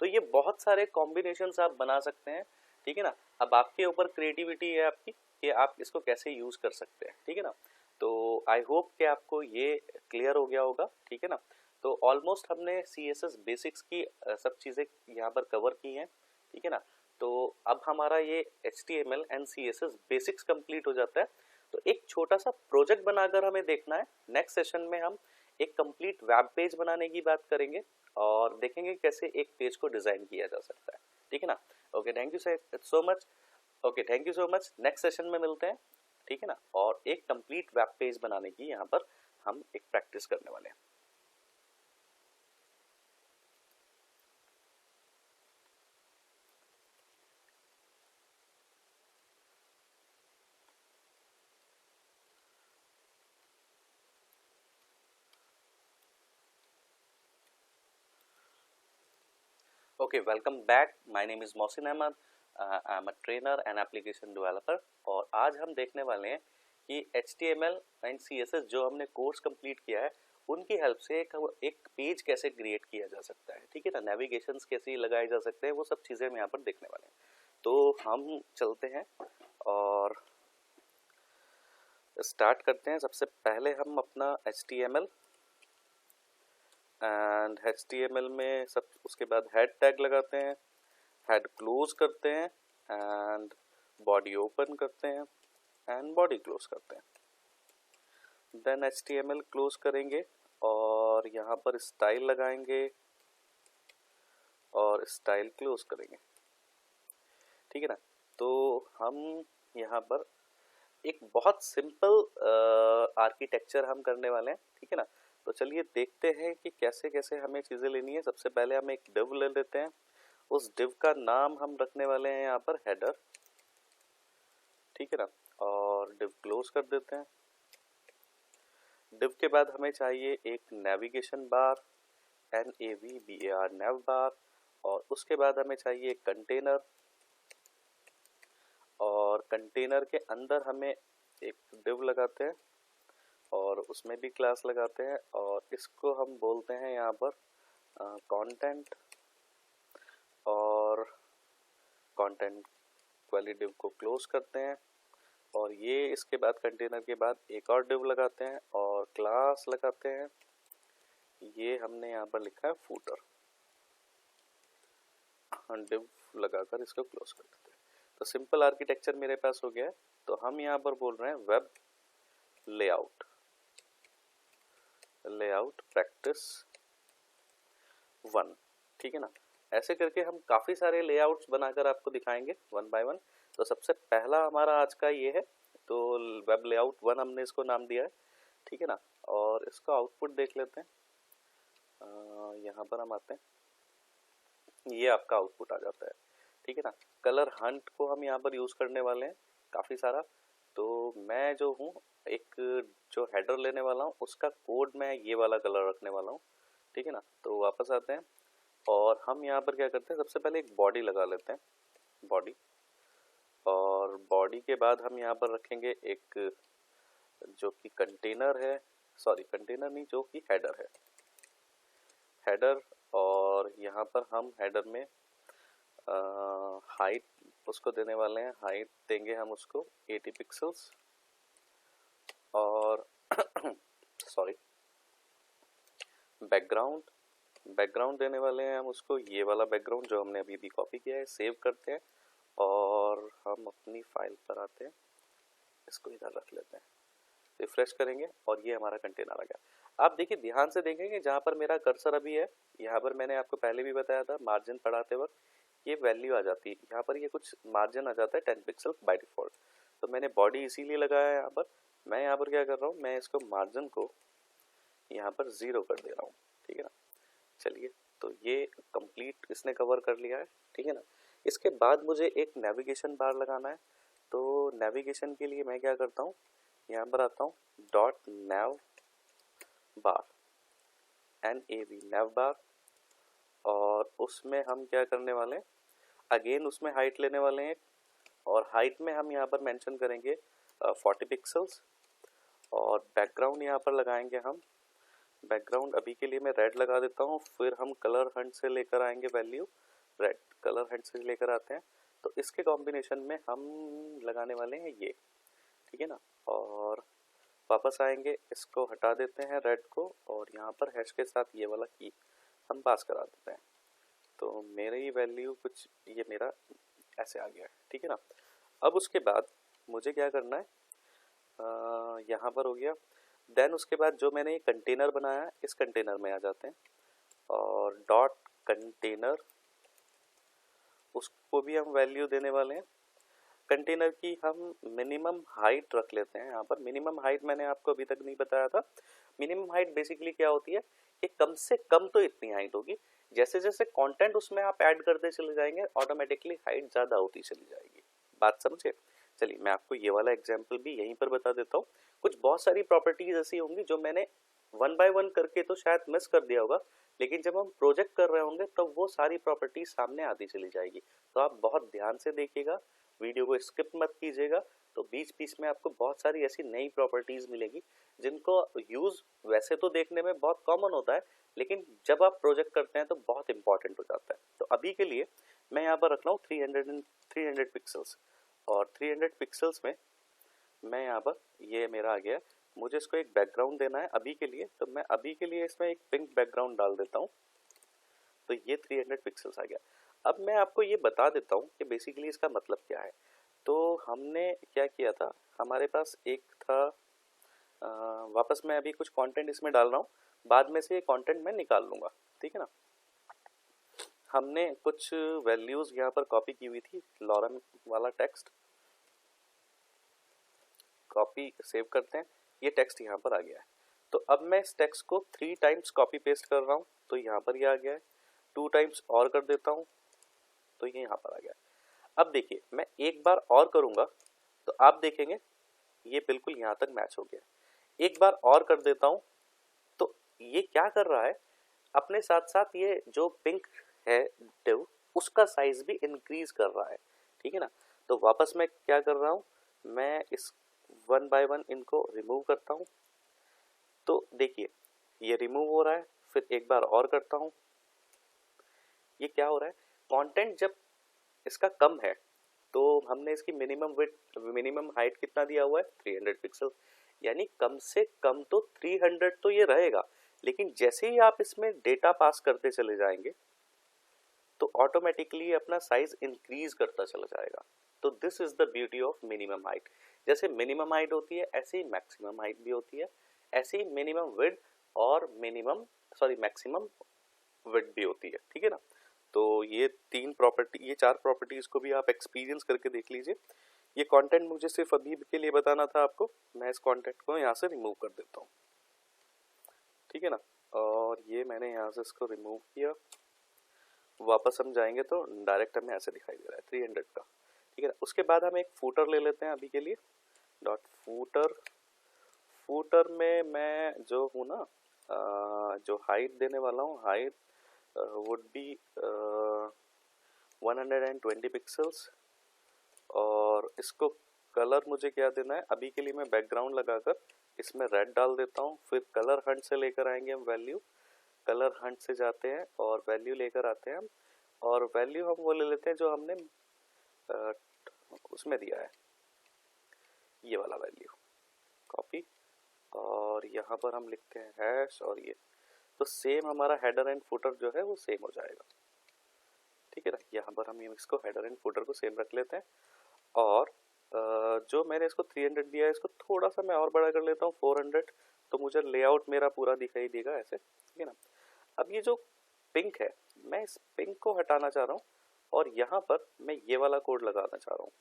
तो ये बहुत सारे कॉम्बिनेशंस आप बना सकते हैं। ठीक है ना। अब आपके ऊपर क्रिएटिविटी है आपकी कि आप इसको कैसे यूज कर सकते हैं। ठीक है ना। तो आई होप कि आपको ये क्लियर हो गया होगा। ठीक है ना। तो ऑलमोस्ट हमने CSS बेसिक्स की सब चीजें यहाँ पर कवर की हैं। ठीक है ना। तो अब हमारा ये HTML and CSS basics complete हो जाता है। तो एक छोटा सा प्रोजेक्ट बनाकर हमें देखना है। नेक्स्ट सेशन में हम एक कंप्लीट वेब पेज बनाने की बात करेंगे और देखेंगे कैसे एक पेज को डिजाइन किया जा सकता है। ठीक है ना। Okay, thank you so much. Okay, thank you so much. Next session में मिलते हैं। ठीक है ना। और एक कंप्लीट वेब पेज बनाने की यहाँ पर हम एक प्रैक्टिस करने वाले हैं। Okay, welcome back. My name is Mohsin Ahmed. I am a trainer and application developer. और आज हम देखने वाले हैं कि HTML एंड CSS जो हमने कोर्स कंप्लीट किया है उनकी हेल्प से एक पेज कैसे क्रिएट किया जा सकता है, ठीक है ना, नेविगेशंस कैसे लगाए जा सकते हैं, वो सब चीज़ें हम यहाँ पर देखने वाले हैं। तो हम चलते हैं और स्टार्ट करते हैं। सबसे पहले हम अपना HTML एंड HTML में सब उसके बाद हेड टैग लगाते हैं, हेड क्लोज करते हैं एंड बॉडी ओपन करते हैं एंड बॉडी क्लोज करते हैं। देन HTML क्लोज करेंगे और यहाँ पर स्टाइल लगाएंगे और स्टाइल क्लोज करेंगे, ठीक है ना। तो हम यहाँ पर एक बहुत सिंपल आर्किटेक्चर हम करने वाले हैं, ठीक है ना। तो चलिए देखते हैं कि कैसे कैसे हमें चीज़ें लेनी है। सबसे पहले हम एक डिव ले लेते हैं, उस डिव का नाम हम रखने वाले हैं यहाँ पर हेडर, ठीक है ना, और डिव क्लोज कर देते हैं। डिव के बाद हमें चाहिए एक नेविगेशन बार, NAVBAR नेव बार, और उसके बाद हमें चाहिए एक कंटेनर, और कंटेनर के अंदर हमें एक डिव लगाते हैं और उसमें भी क्लास लगाते हैं और इसको हम बोलते हैं यहाँ पर कंटेंट, और कंटेंट वाली डिव को क्लोज करते हैं। और ये इसके बाद कंटेनर के बाद एक और डिव लगाते हैं और क्लास लगाते हैं, ये हमने यहाँ पर लिखा है फूटर, डिव लगाकर इसको क्लोज कर देते हैं। तो सिंपल आर्किटेक्चर मेरे पास हो गया है। तो हम यहाँ पर बोल रहे हैं वेब लेआउट प्रैक्टिस 1, ठीक है ना। ऐसे करके हम काफ़ी सारे लेआउट्स बनाकर आपको दिखाएंगे वन बाय वन। तो सबसे पहला हमारा आज का ये है, तो वेब लेआउट 1 हमने इसको नाम दिया है, ठीक है ना। और इसका आउटपुट देख लेते हैं। यहाँ पर हम आते हैं, ये आपका आउटपुट आ जाता है, ठीक है ना। कलर हंट को हम यहाँ पर यूज़ करने वाले हैं काफ़ी सारा। तो मैं जो हूँ एक जो हेडर लेने वाला हूँ उसका कोड मैं ये वाला कलर रखने वाला हूँ, ठीक है ना। तो वापस आते हैं और हम यहाँ पर क्या करते हैं, सबसे पहले एक बॉडी लगा लेते हैं, बॉडी, और बॉडी के बाद हम यहाँ पर रखेंगे एक जो कि कंटेनर है, सॉरी कंटेनर नहीं, जो कि हेडर है, हेडर। और यहाँ पर हम हेडर में हाइट उसको देने वाले हैं, हाइट देंगे हम उसको 80 पिक्सल्स, और सॉरी बैकग्राउंड देने वाले हैं हम उसको ये वाला बैकग्राउंड जो हमने अभी भी कॉपी किया है। सेव करते हैं और हम अपनी फाइल पर आते हैं, इसको इधर रख लेते हैं, रिफ्रेश करेंगे और ये हमारा कंटेनर आ गया। आप देखिए, ध्यान से देखेंगे जहाँ पर मेरा कर्सर अभी है, यहाँ पर मैंने आपको पहले भी बताया था मार्जिन पढ़ाते वक्त, ये वैल्यू आ जाती है यहाँ पर, ये कुछ मार्जिन आ जाता है 10 पिक्सल बाय डिफॉल्ट। तो मैंने बॉडी इसीलिए लगाया है यहाँ पर। मैं यहाँ पर क्या कर रहा हूँ, मैं इसको मार्जिन को यहाँ पर 0 कर दे रहा हूँ, ठीक है ना। चलिए, तो ये कंप्लीट इसने कवर कर लिया है, ठीक है ना। इसके बाद मुझे एक नेविगेशन बार लगाना है। तो नेविगेशन के लिए मैं क्या करता हूँ, यहाँ पर आता हूँ, डॉट नेव बार, NAV नेव बार, और उसमें हम क्या करने वाले हैं, अगेन उसमें हाइट लेने वाले हैं, और हाइट में हम यहाँ पर मेंशन करेंगे 40 पिक्सल्स, और बैकग्राउंड यहाँ पर लगाएंगे हम, बैकग्राउंड अभी के लिए मैं रेड लगा देता हूँ, फिर हम कलर हंट से लेकर आएंगे वैल्यू, रेड कलर हंट से लेकर आते हैं। तो इसके कॉम्बिनेशन में हम लगाने वाले हैं ये, ठीक है ना। और वापस आएंगे, इसको हटा देते हैं रेड को, और यहाँ पर हैश के साथ ये वाला की हम पास करा देते हैं। तो मेरी वैल्यू कुछ ये मेरा ऐसे आ गया है, ठीक है ना। अब उसके बाद मुझे क्या करना है, यहाँ पर हो गया। देन उसके बाद जो मैंने ये कंटेनर बनाया, इस कंटेनर में आ जाते हैं, और डॉट कंटेनर उसको भी हम वैल्यू देने वाले हैं, कंटेनर की हम मिनिमम हाइट रख लेते हैं। यहाँ पर मिनिमम हाइट मैंने आपको अभी तक नहीं बताया था। मिनिमम हाइट बेसिकली क्या होती है कि कम से कम तो इतनी हाइट होगी, जैसे जैसे कंटेंट उसमें आप ऐड करते चले जाएंगे ऑटोमेटिकली हाइट ज़्यादा होती चली जाएगी। बात समझे? चलिए मैं आपको ये वाला एग्जाम्पल भी यहीं पर बता देता हूँ। कुछ बहुत सारी प्रॉपर्टीज ऐसी होंगी जो मैंने वन बाय वन करके तो शायद मिस कर दिया होगा, लेकिन जब हम प्रोजेक्ट कर रहे होंगे तब तो वो सारी प्रॉपर्टीज सामने आती चली जाएगी। तो आप बहुत ध्यान से देखिएगा, वीडियो को स्किप मत कीजिएगा। तो बीच बीच में आपको बहुत सारी ऐसी नई प्रॉपर्टीज मिलेगी जिनको यूज वैसे तो देखने में बहुत कॉमन होता है, लेकिन जब आप प्रोजेक्ट करते हैं तो बहुत इंपॉर्टेंट हो जाता है। तो अभी के लिए मैं यहाँ पर रख रहा हूँ 300 पिक्सल्स, और 300 पिक्सल्स में मैं यहाँ पर ये मेरा आ गया। मुझे इसको एक बैकग्राउंड देना है अभी के लिए, तो मैं अभी के लिए इसमें एक पिंक बैकग्राउंड डाल देता हूँ। तो ये 300 पिक्सल्स आ गया। अब मैं आपको ये बता देता हूँ कि बेसिकली इसका मतलब क्या है। तो हमने क्या किया था, हमारे पास एक था वापस मैं अभी कुछ कंटेंट इसमें डाल रहा हूँ, बाद में से ये कंटेंट मैं निकाल लूँगा, ठीक है ना। हमने कुछ वैल्यूज़ यहाँ पर कॉपी की हुई थी, लॉरेन वाला टेक्स्ट कॉपी सेव करते हैं। ये टेक्स्ट यहाँ पर आ गया है। तो अब मैं इस टेक्स्ट को 3 टाइम्स कॉपी पेस्ट कर रहा हूँ, तो यहाँ पर ये आ गया है। 2 टाइम्स और कर देता हूँ तो ये यहाँ पर आ गया है। अब देखिए मैं एक बार और करूँगा तो आप देखेंगे ये बिल्कुल यहाँ तक मैच हो गया। एक बार और कर देता हूँ तो ये क्या कर रहा है, अपने साथ साथ ये जो पिंक है डिव उसका साइज भी इंक्रीज कर रहा है, ठीक है ना। तो वापस मैं क्या कर रहा हूँ, मैं इस वन बाय वन इनको रिमूव करता हूँ। तो देखिए ये रिमूव हो रहा है, फिर एक बार और करता हूँ। ये क्या हो रहा है, कंटेंट जब इसका कम है तो हमने इसकी मिनिमम हाइट कितना दिया हुआ है 300 पिक्सल, यानी कम से कम तो 300 तो ये रहेगा। लेकिन जैसे ही आप इसमें डेटा पास करते चले जाएंगे तो ऑटोमेटिकली अपना साइज इंक्रीज करता चला जाएगा। तो this is the beauty of minimum height. जैसे मिनिमम हाइट होती है ऐसे ही मैक्सिमम हाइट भी होती है, ऐसे ही मिनिमम विड्थ और मैक्सिमम विड्थ भी होती है, ठीक है ना। तो ये चार प्रॉपर्टीज को भी आप एक्सपीरियंस करके देख लीजिए। ये कंटेंट मुझे सिर्फ अभी के लिए बताना था आपको, मैं इस कंटेंट को यहाँ से रिमूव कर देता हूँ, ठीक है ना। और ये मैंने यहाँ से इसको रिमूव किया, वापस हम जाएंगे तो डायरेक्ट हमें ऐसे दिखाई दे रहा है 300 का, ठीक है ना। उसके बाद हम एक फूटर ले लेते हैं अभी के लिए, डॉट फूटर में मैं जो हूँ ना जो हाइट देने वाला हूँ, हाइट वुड बी 120 पिक्सल्स। और इसको कलर मुझे क्या देना है, अभी के लिए मैं बैकग्राउंड लगाकर इसमें रेड डाल देता हूँ। फिर कलर हंट से लेकर आएंगे हम वैल्यू, कलर हंट से जाते हैं और वैल्यू लेकर आते हैं हम, और वैल्यू हम वो ले लेते हैं जो हमने उसमें दिया है, ये वाला वैल्यू कॉपी, और यहाँ पर हम लिखते हैं हैश, और ये तो सेम हमारा हेडर एंड फुटर जो है वो सेम हो जाएगा, ठीक है ना। यहाँ पर हम इसको हेडर एंड फुटर को सेम रख लेते हैं। और जो मैंने इसको 300 दिया है इसको थोड़ा सा मैं और बड़ा कर लेता हूँ 400, तो मुझे लेआउट मेरा पूरा दिखाई देगा ऐसे, ठीक है ना। अब ये जो पिंक है मैं इस पिंक को हटाना चाह रहा हूँ और यहाँ पर मैं ये वाला कोड लगाना चाह रहा हूँ।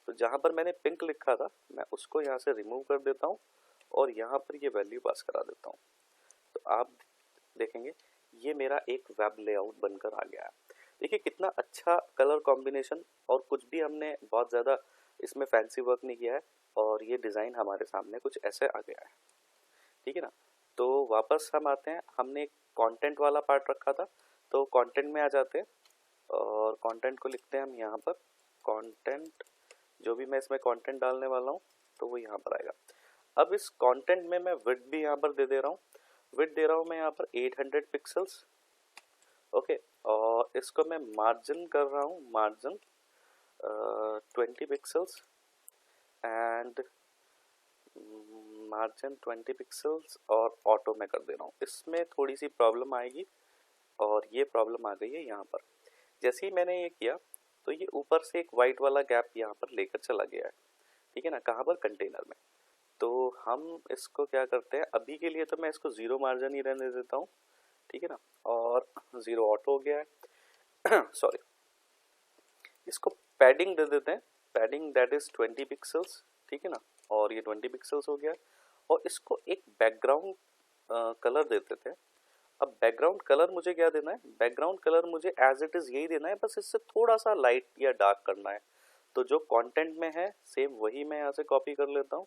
तो जहाँ पर मैंने पिंक लिखा था मैं उसको यहाँ से रिमूव कर देता हूँ और यहाँ पर ये वैल्यू पास करा देता हूँ। तो आप देखेंगे ये मेरा एक वेब लेआउट बनकर आ गया है। देखिए कितना अच्छा कलर कॉम्बिनेशन, और कुछ भी हमने बहुत ज़्यादा इसमें फैंसी वर्क नहीं किया है, और ये डिज़ाइन हमारे सामने कुछ ऐसे आ गया है, ठीक है ना। तो वापस हम आते हैं, हमने कंटेंट वाला पार्ट रखा था तो कंटेंट में आ जाते हैं और कंटेंट को लिखते हैं हम यहाँ पर। कंटेंट जो भी मैं इसमें कंटेंट डालने वाला हूँ तो वो यहाँ पर आएगा। अब इस कंटेंट में मैं विड्थ भी यहाँ पर दे दे रहा हूँ, विड्थ दे रहा हूँ मैं यहाँ पर 800 पिक्सल्स, ओके। और इसको मैं मार्जिन कर रहा हूँ, margin 20 pixels, and margin 20 pixels और ऑटो में कर दे रहा हूँ। इसमें थोड़ी सी प्रॉब्लम आएगी और ये प्रॉब्लम आ गई है यहाँ पर। जैसे ही मैंने ये किया तो ये ऊपर से एक वाइट वाला गैप यहाँ पर लेकर चला गया है, ठीक है ना, कहाँ पर, कंटेनर में। तो हम इसको क्या करते हैं, अभी के लिए तो मैं इसको 0 मार्जिन ही रहने देता हूँ, ठीक है ना, और 0 ऑटो हो गया है सॉरी। इसको पैडिंग दे देते हैं पैडिंग दैट इज 20 पिक्सल्स, ठीक है ना, और ये 20 पिक्सल्स हो गया। और इसको एक बैकग्राउंड कलर देते थे। अब बैकग्राउंड कलर मुझे क्या देना है, बैकग्राउंड कलर मुझे एज इट इज यही देना है, बस इससे थोड़ा सा लाइट या डार्क करना है। तो जो कंटेंट में है सेम वही मैं यहाँ से कॉपी कर लेता हूँ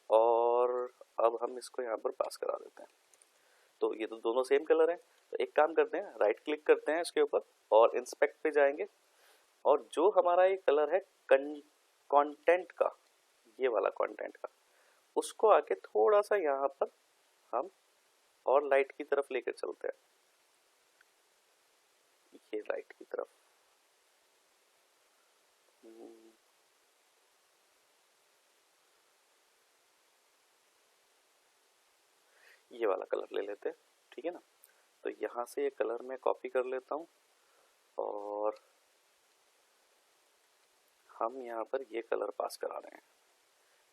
और अब हम इसको यहाँ पर पास करा देते हैं। तो ये तो दोनों सेम कलर हैं। तो एक काम करते हैं, राइट क्लिक करते हैं इसके ऊपर और इंस्पेक्ट पे जाएंगे और जो हमारा ये कलर है कंटेंट का, ये वाला कंटेंट का, उसको आके थोड़ा सा यहाँ पर हम और लाइट की तरफ लेकर चलते हैं, ये लाइट की तरफ। ये वाला कलर ले लेते हैं, ठीक है ना। तो यहाँ से ये कलर मैं कॉपी कर लेता हूँ और हम यहाँ पर ये कलर पास करा रहे हैं,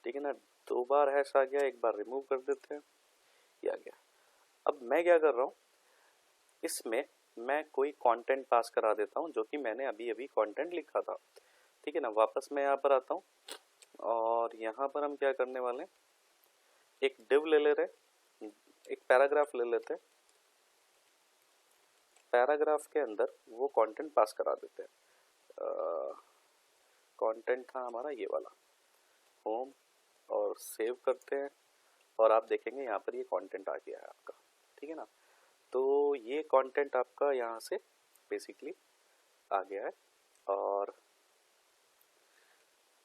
ठीक है ना। 2 बार हैश आ गया, एक बार रिमूव कर देते हैं, ये आ गया। अब मैं क्या कर रहा हूँ, इसमें मैं कोई कंटेंट पास करा देता हूँ जो कि मैंने अभी अभी कंटेंट लिखा था, ठीक है ना। वापस मैं यहाँ पर आता हूँ और यहाँ पर हम क्या करने वाले हैं, एक डिव ले ले रहे, एक पैराग्राफ ले लेते हैं, पैराग्राफ के अंदर वो कंटेंट पास करा देते हैं। कंटेंट था हमारा ये वाला, होम, और सेव करते हैं और आप देखेंगे यहाँ पर ये कंटेंट आ गया है आपका, ठीक है ना। तो ये कंटेंट आपका यहाँ से बेसिकली आ गया है और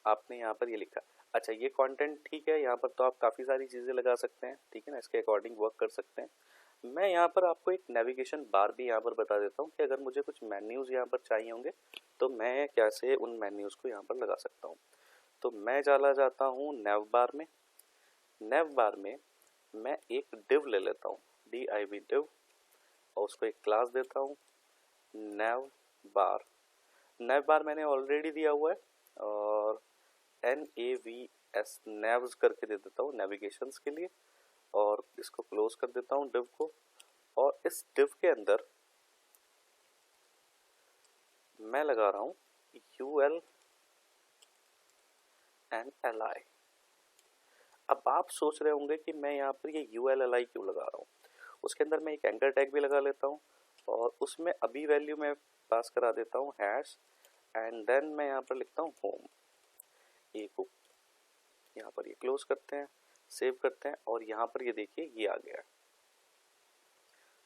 आपने यहाँ पर ये लिखा। अच्छा, ये कंटेंट ठीक है, यहाँ पर तो आप काफ़ी सारी चीज़ें लगा सकते हैं, ठीक है ना, इसके अकॉर्डिंग वर्क कर सकते हैं। मैं यहाँ पर आपको एक नेविगेशन बार भी यहाँ पर बता देता हूँ कि अगर मुझे कुछ मेन्यूज़ यहाँ पर चाहिए होंगे तो मैं कैसे उन मेन्यूज़ को यहाँ पर लगा सकता हूँ। तो मैं चला जाता हूँ नेव बार में। नेव बार में मैं एक डिव ले लेता हूँ, div डिव, और उसको एक क्लास देता हूँ नेव बार। नेव बार मैंने ऑलरेडी दिया हुआ है और NAVS नेव्स करके दे देता हूँ नेविगेशंस के लिए, और इसको क्लोज कर देता हूँ डिव को। और इस डिव के अंदर मैं लगा रहा हूँ UL एंड LI। अब आप सोच रहे होंगे कि मैं यहाँ पर ये UL LI क्यों लगा रहा हूँ। उसके अंदर मैं एक एंकर टैग भी लगा लेता हूँ और उसमें अभी वैल्यू मैं पास करा देता हूँ हैश, एंड देन मैं यहाँ पर लिखता हूँ होम। ये को यहाँ पर ये क्लोज करते हैं, सेव करते हैं और यहाँ पर ये देखिए ये आ गया है।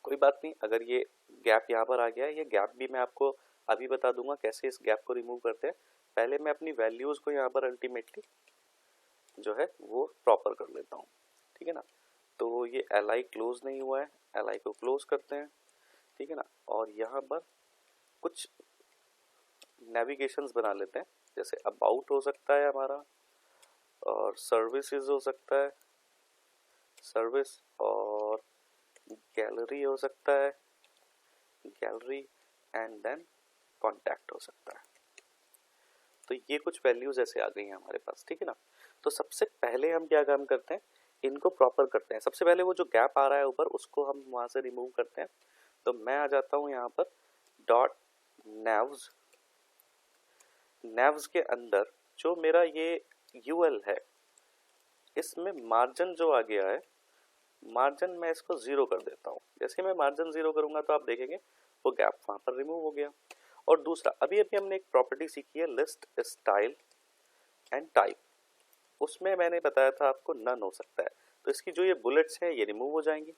कोई बात नहीं, अगर ये गैप यहाँ पर आ गया है, ये गैप भी मैं आपको अभी बता दूंगा कैसे इस गैप को रिमूव करते हैं। पहले मैं अपनी वैल्यूज़ को यहाँ पर अल्टीमेटली जो है वो प्रॉपर कर लेता हूँ, ठीक है ना। तो ये LI क्लोज नहीं हुआ है, LI को क्लोज करते हैं, ठीक है ना। और यहाँ पर कुछ नेविगेशंस बना लेते हैं, जैसे अबाउट हो सकता है हमारा, और सर्विसेज हो सकता है, सर्विस, और गैलरी हो सकता है, गैलरी, एंड देन कॉन्टैक्ट हो सकता है। तो ये कुछ वैल्यूज ऐसे आ गई हैं हमारे पास, ठीक है ना। तो सबसे पहले हम क्या काम करते हैं, इनको प्रॉपर करते हैं। सबसे पहले वो जो गैप आ रहा है ऊपर उसको हम वहां से रिमूव करते हैं। तो मैं आ जाता हूँ यहाँ पर डॉट नेव्स, नेव्स के अंदर जो मेरा ये UL है, इसमें मार्जिन जो आ गया है, मार्जिन मैं इसको 0 कर देता हूँ। जैसे मैं मार्जिन 0 करूंगा तो आप देखेंगे वो गैप वहां पर रिमूव हो गया। और दूसरा, अभी अभी हमने एक प्रॉपर्टी सीखी है लिस्ट स्टाइल एंड टाइप, उसमें मैंने बताया था आपको नन हो सकता है, तो इसकी जो ये बुलेट्स हैं ये रिमूव हो जाएंगी,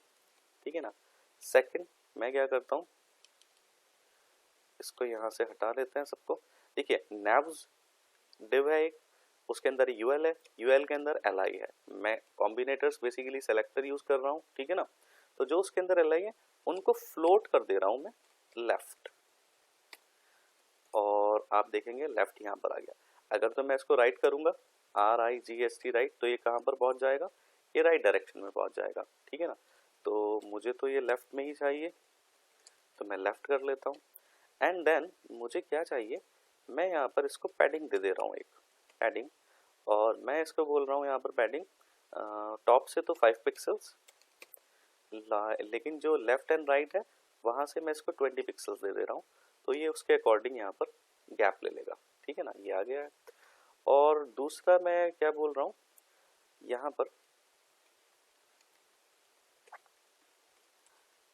ठीक है ना। सेकंड, मैं क्या करता हूँ, इसको यहाँ से हटा लेते हैं सबको। देखिए नेव्स डिव है एक, उसके अंदर UL है, UL के अंदर LI है। मैं कॉम्बिनेटर्स बेसिकली सेलेक्टर यूज कर रहा हूँ, ठीक है ना। तो जो उसके अंदर LI है उनको फ्लोट कर दे रहा हूँ मैं लेफ्ट, और आप देखेंगे लेफ्ट यहाँ पर आ गया। अगर तो मैं इसको राइट करूंगा RIGST राइट, तो ये कहाँ पर पहुंच जाएगा, ये राइट डायरेक्शन में पहुंच जाएगा, ठीक है ना। तो मुझे तो ये लेफ्ट में ही चाहिए, तो मैं लेफ्ट कर लेता हूँ। एंड देन मुझे क्या चाहिए, मैं यहाँ पर इसको पैडिंग दे रहा हूँ, एक पैडिंग, और मैं इसको बोल रहा हूँ यहाँ पर पैडिंग टॉप से तो 5 पिक्सल्स, लेकिन जो लेफ्ट एंड राइट है वहाँ से मैं इसको 20 पिक्सल्स दे रहा हूँ। तो ये उसके अकॉर्डिंग यहाँ पर गैप ले लेगा, ठीक है ना, ये आ गया है। और दूसरा मैं क्या बोल रहा हूँ, यहाँ पर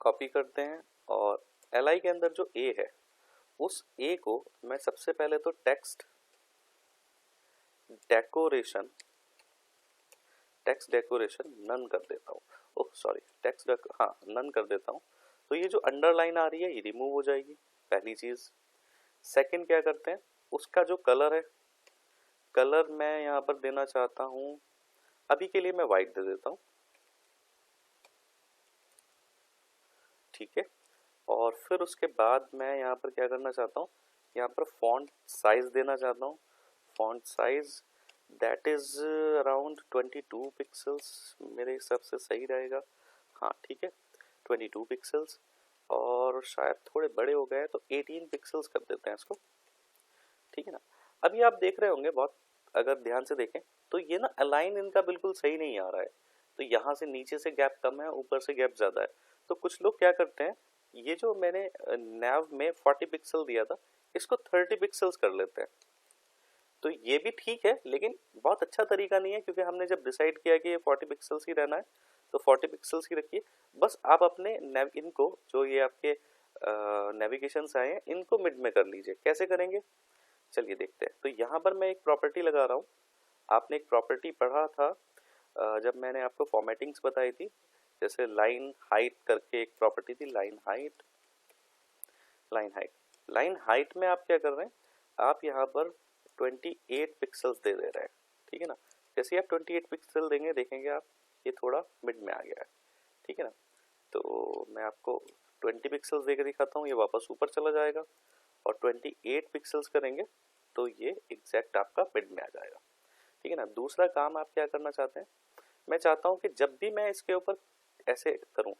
कॉपी करते हैं और li के अंदर जो a है उस a को मैं सबसे पहले तो टेक्स्ट डेकोरेशन नन कर देता हूँ। ओह सॉरी, हाँ नन कर देता हूँ। तो ये जो अंडरलाइन आ रही है ये रिमूव हो जाएगी, पहली चीज। सेकंड क्या करते हैं, उसका जो कलर है, कलर मैं यहाँ पर देना चाहता हूँ, अभी के लिए मैं वाइट दे देता हूँ, ठीक है। और फिर उसके बाद मैं यहाँ पर क्या करना चाहता हूँ, यहाँ पर फॉन्ट साइज देना चाहता हूँ। Font size that is around 22 pixels, मेरे हिसाब से सही रहेगा। हाँ ठीक है, 22 पिक्सल्स, और शायद थोड़े बड़े हो गए तो 18 पिक्सल्स कर देते हैं इसको, ठीक है ना। अभी आप देख रहे होंगे बहुत, अगर ध्यान से देखें तो ये ना अलाइन इनका बिल्कुल सही नहीं आ रहा है। तो यहाँ से नीचे से गैप कम है, ऊपर से गैप ज़्यादा है। तो कुछ लोग क्या करते हैं, ये जो मैंने नैव में 40 पिक्सल दिया था इसको 30 पिक्सल्स कर लेते हैं। तो ये भी ठीक है, लेकिन बहुत अच्छा तरीका नहीं है, क्योंकि हमने जब डिसाइड किया कि ये 40 पिक्सल्स ही रहना है तो 40 पिक्सल्स ही रखिए। बस आप अपने इनको जो ये आपके नेविगेशंस आए हैं इनको मिड में कर लीजिए। कैसे करेंगे, चलिए देखते हैं। तो यहाँ पर मैं एक प्रॉपर्टी लगा रहा हूँ। आपने एक प्रॉपर्टी पढ़ा था जब मैंने आपको फॉर्मेटिंग्स बताई थी, जैसे लाइन हाइट करके एक प्रॉपर्टी थी, लाइन हाइट। लाइन हाइट में आप क्या कर रहे हैं, आप यहाँ पर 28 पिक्सल्स दे रहे हैं, ठीक है ना। जैसे आप 28 पिक्सल देंगे, देखेंगे आप ये थोड़ा मिड में आ गया है, ठीक है ना। तो मैं आपको 20 पिक्सल्स देकर दिखाता हूँ, ये वापस ऊपर चला जाएगा, और 28 पिक्सल्स करेंगे तो ये एग्जैक्ट आपका मिड में आ जाएगा, ठीक है ना। दूसरा काम आप क्या करना चाहते हैं, मैं चाहता हूँ कि जब भी मैं इसके ऊपर ऐसे करूँ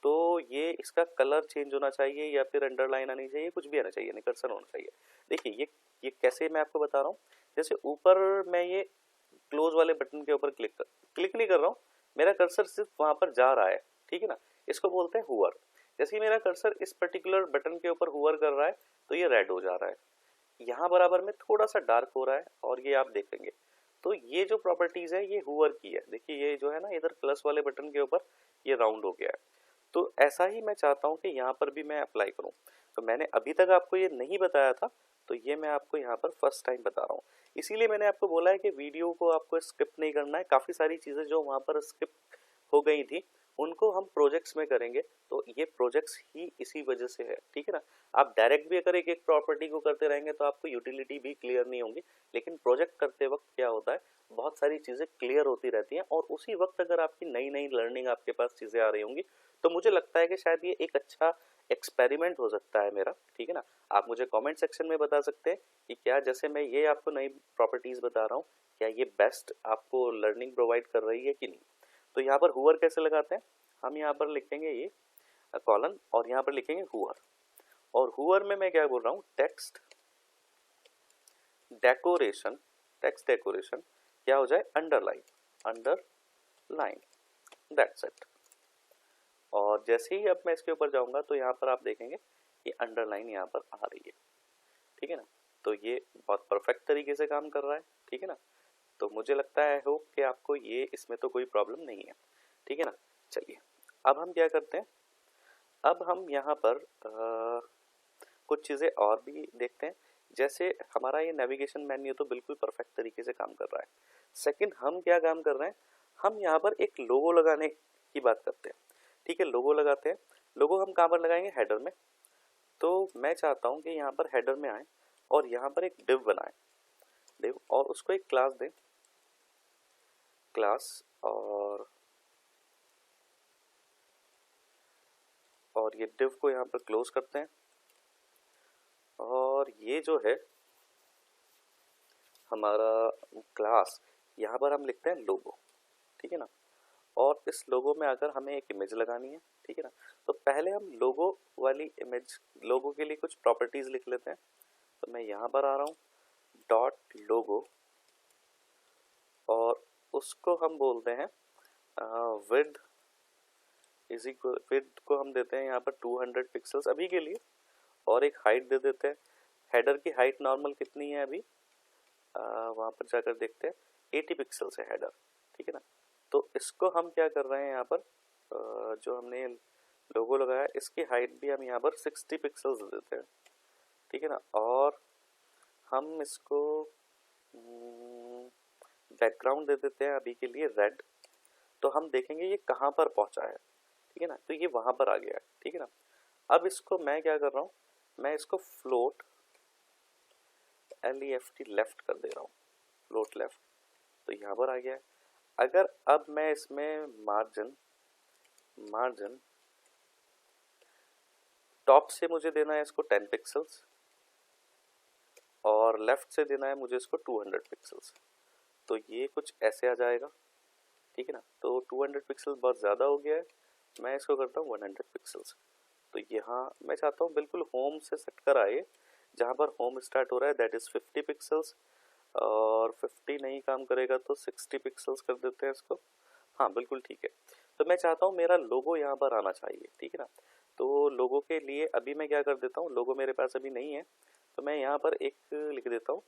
तो ये इसका कलर चेंज होना चाहिए, या फिर अंडरलाइन आनी चाहिए, कुछ भी आना चाहिए, नहीं कर्सर होना चाहिए। देखिए ये कैसे मैं आपको बता रहा हूँ। जैसे ऊपर मैं ये क्लोज वाले बटन के ऊपर क्लिक नहीं कर रहा हूँ, मेरा कर्सर सिर्फ वहां पर जा रहा है, ठीक है ना। इसको बोलते हैं हुअर। जैसे ही मेरा कर्सर इस पर्टिकुलर बटन के ऊपर हुअर कर रहा है तो ये रेड हो जा रहा है, यहाँ बराबर में थोड़ा सा डार्क हो रहा है, और ये आप देखेंगे। तो ये जो प्रॉपर्टीज है ये हुअर की है। देखिए ये जो है ना, इधर प्लस वाले बटन के ऊपर ये राउंड हो गया है। तो ऐसा ही मैं चाहता हूँ कि यहाँ पर भी मैं अप्लाई करूँ। तो मैंने अभी तक आपको ये नहीं बताया था, तो ये मैं आपको यहाँ पर फर्स्ट टाइम बता रहा हूँ। इसीलिए मैंने आपको बोला है कि वीडियो को आपको स्किप नहीं करना है। काफ़ी सारी चीज़ें जो वहाँ पर स्किप हो गई थी उनको हम प्रोजेक्ट्स में करेंगे, तो ये प्रोजेक्ट्स ही इसी वजह से है, ठीक है ना। आप डायरेक्ट भी अगर एक एक प्रॉपर्टी को करते रहेंगे तो आपको यूटिलिटी भी क्लियर नहीं होगी, लेकिन प्रोजेक्ट करते वक्त क्या होता है, बहुत सारी चीज़ें क्लियर होती रहती हैं, और उसी वक्त अगर आपकी नई नई लर्निंग आपके पास चीज़ें आ रही होंगी तो मुझे लगता है कि शायद ये एक अच्छा एक्सपेरिमेंट हो सकता है मेरा, ठीक है ना। आप मुझे कमेंट सेक्शन में बता सकते हैं कि क्या जैसे मैं ये आपको नई प्रॉपर्टीज़ बता रहा हूँ, क्या ये बेस्ट आपको लर्निंग प्रोवाइड कर रही है कि नहीं। तो यहाँ पर हुअर कैसे लगाते हैं, हम यहाँ पर लिखेंगे ये कॉलन, और यहाँ पर लिखेंगे हुअर। और हुअर में मैं क्या बोल रहा हूँ, टेक्स्ट डेकोरेशन क्या हो जाए, अंडरलाइन, दैट्स इट। और जैसे ही अब मैं इसके ऊपर जाऊंगा तो यहाँ पर आप देखेंगे कि अंडरलाइन यहाँ पर आ रही है, ठीक है ना। तो ये बहुत परफेक्ट तरीके से काम कर रहा है, ठीक है ना। तो मुझे लगता है होप कि आपको ये इसमें तो कोई प्रॉब्लम नहीं है, ठीक है ना। चलिए अब हम क्या करते हैं, अब हम यहाँ पर कुछ चीज़ें और भी देखते हैं। जैसे हमारा ये नेविगेशन मेन्यू तो बिल्कुल परफेक्ट तरीके से काम कर रहा है। सेकंड हम क्या काम कर रहे हैं, हम यहाँ पर एक लोगो लगाने की बात करते हैं, ठीक है। लोगो लगाते हैं, लोगो हम कहाँ पर लगाएंगे, हेडर में। तो मैं चाहता हूँ कि यहाँ पर हेडर में आए और यहाँ पर एक डिव बनाए, डिव, और उसको एक क्लास दें, क्लास, और ये डिव को यहाँ पर क्लोज करते हैं। और ये जो है हमारा क्लास, यहाँ पर हम लिखते हैं लोगो, ठीक है ना। और इस लोगो में अगर हमें एक इमेज लगानी है, ठीक है ना, तो पहले हम लोगो वाली इमेज, लोगो के लिए कुछ प्रॉपर्टीज लिख लेते हैं। तो मैं यहाँ पर आ रहा हूँ, डॉट लोगो, और उसको हम बोलते हैं विड्थ इज इक्वल, विड्थ को हम देते हैं यहाँ पर 200 पिक्सल्स अभी के लिए, और एक हाइट दे देते हैं हेडर की हाइट नॉर्मल कितनी है अभी, वहाँ पर जाकर देखते हैं, 80 पिक्सल्स है हेडर, ठीक है ना। तो इसको हम क्या कर रहे हैं यहाँ पर, जो हमने लोगो लगाया इसकी हाइट भी हम यहाँ पर 60 पिक्सल्स देते हैं, ठीक है ना। और हम इसको बैकग्राउंड दे देते हैं अभी के लिए रेड। तो हम देखेंगे ये कहाँ पर पहुँचा है, ठीक है ना, तो ये वहाँ पर आ गया है, ठीक है ना। अब इसको मैं क्या कर रहा हूँ, मैं इसको फ्लोट LEFT लेफ्ट कर दे रहा हूँ, फ्लोट लेफ्ट, तो यहाँ पर आ गया है। अगर अब मैं इसमें मार्जिन टॉप से मुझे देना है इसको 10 पिक्सल्स और लेफ्ट से देना है मुझे इसको 200 पिक्सल्स, तो ये कुछ ऐसे आ जाएगा, ठीक है ना। तो 200 पिक्सल बहुत ज़्यादा हो गया है, मैं इसको करता हूँ 100 पिक्सल्स। तो यहाँ मैं चाहता हूँ बिल्कुल होम से सेट कर आए, जहाँ पर होम स्टार्ट हो रहा है दैट इज़ 50 पिक्सल्स, और 50 नहीं काम करेगा तो 60 पिक्सल्स कर देते हैं इसको, हाँ बिल्कुल ठीक है। तो मैं चाहता हूँ मेरा लोगो यहाँ पर आना चाहिए, ठीक है ना। तो लोगो के लिए अभी मैं क्या कर देता हूँ, लोगो मेरे पास अभी नहीं है, तो मैं यहाँ पर एक लिख देता हूँ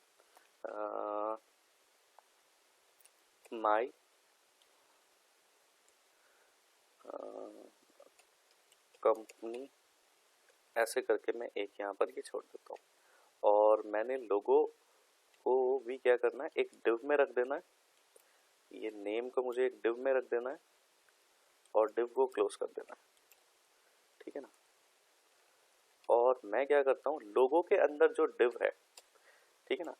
माई कंपनी, ऐसे करके मैं एक यहाँ पर ये छोड़ देता हूँ। और मैंने लोगो को भी क्या करना है, एक डिव में रख देना है, ये नेम को मुझे एक डिव में रख देना है और डिव को क्लोज कर देना है, ठीक है ना। और मैं क्या करता हूँ, लोगो के अंदर जो डिव है, ठीक है ना,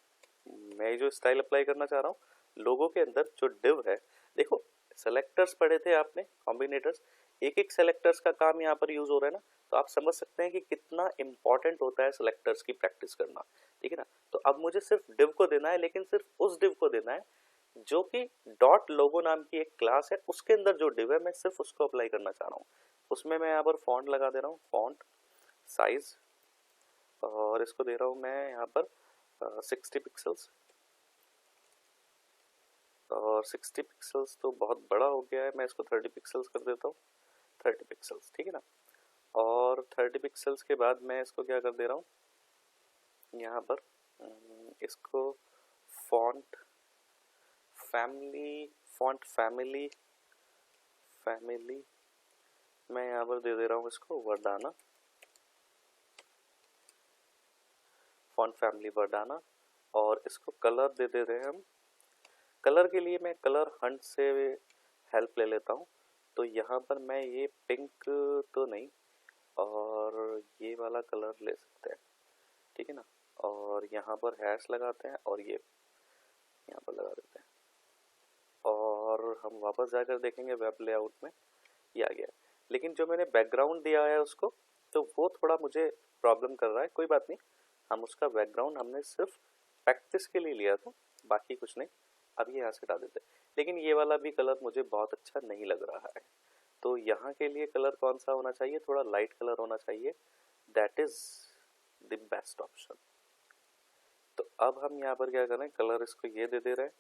मैं जो स्टाइल अप्लाई करना चाह रहा हूँ, लोगो के अंदर जो डिव है, देखो सेलेक्टर्स पढ़े थे आपने, कॉम्बिनेटर्स, एक एक सेलेक्टर्स का काम यहाँ पर यूज हो रहा है ना, तो आप समझ सकते हैं कि कितना इंपॉर्टेंट होता है सेलेक्टर्स की प्रैक्टिस करना, ठीक है ना। तो अब मुझे सिर्फ डिव को देना है, लेकिन सिर्फ उस डिव को देना है जो कि डॉट लोगो नाम की एक क्लास है, उसके अंदर जो डिव है मैं सिर्फ उसको अप्लाई करना चाह रहा हूँ। उसमें मैं यहाँ पर फॉन्ट लगा दे रहा हूँ, फॉन्ट साइज, और इसको दे रहा हूँ मैं यहाँ पर 60 पिक्सल्स, और 60 पिक्सल्स तो बहुत बड़ा हो गया है, मैं इसको 30 पिक्सल्स कर देता हूँ, 30 पिक्सल्स, ठीक है ना। और 30 पिक्सल्स के बाद मैं इसको क्या कर दे रहा हूँ यहाँ पर, इसको फॉन्ट फैमिली मैं यहाँ पर दे रहा हूँ इसको वर्डाना, फॉन्ट फैमिली वर्डाना। और इसको कलर दे रहे हैं हम, कलर के लिए मैं कलर हंट से हेल्प ले लेता हूँ। तो यहाँ पर मैं ये पिंक तो नहीं, और ये वाला कलर ले सकते हैं, ठीक है ना। और यहाँ पर हैश लगाते हैं और ये यहाँ पर लगा देते हैं, और हम वापस जाकर देखेंगे वेब लेआउट में ये आ गया। लेकिन जो मैंने बैकग्राउंड दिया है उसको, तो वो थोड़ा मुझे प्रॉब्लम कर रहा है, कोई बात नहीं, हम उसका बैकग्राउंड हमने सिर्फ प्रैक्टिस के लिए लिया था, बाकी कुछ नहीं। अब ये यहाँ से हटा देते हैं, लेकिन ये वाला भी कलर मुझे बहुत अच्छा नहीं लग रहा है। तो यहाँ के लिए कलर कौन सा होना चाहिए, थोड़ा लाइट कलर होना चाहिए, that is the best option. तो अब हम यहाँ पर क्या करें, कलर इसको ये दे रहे हैं,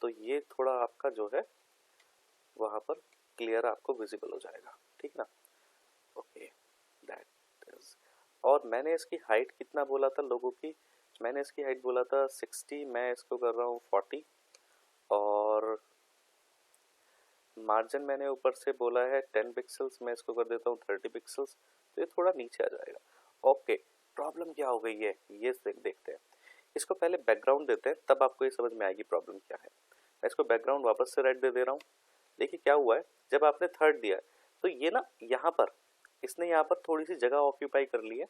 तो ये थोड़ा आपका जो है वहाँ पर क्लियर आपको विजिबल हो जाएगा, ठीक ना। ओके दैट इज, और मैंने इसकी हाइट कितना बोला था लोगों की, मैंने इसकी हाइट बोला था 60, मैं इसको कर रहा हूँ 40, और मार्जिन मैंने ऊपर से बोला है 10 पिक्सल्स, मैं इसको कर देता हूँ 30 पिक्सल्स, तो ये थोड़ा नीचे आ जाएगा। ओके, प्रॉब्लम क्या हो गई है ये देखते हैं। इसको पहले बैकग्राउंड देते हैं, तब आपको ये समझ में आएगी प्रॉब्लम क्या है। मैं इसको बैकग्राउंड वापस से रेड दे रहा हूँ। देखिए क्या हुआ है, जब आपने 30 दिया है तो ये ना यहाँ पर इसने यहाँ पर थोड़ी सी जगह ऑक्यूपाई कर ली है,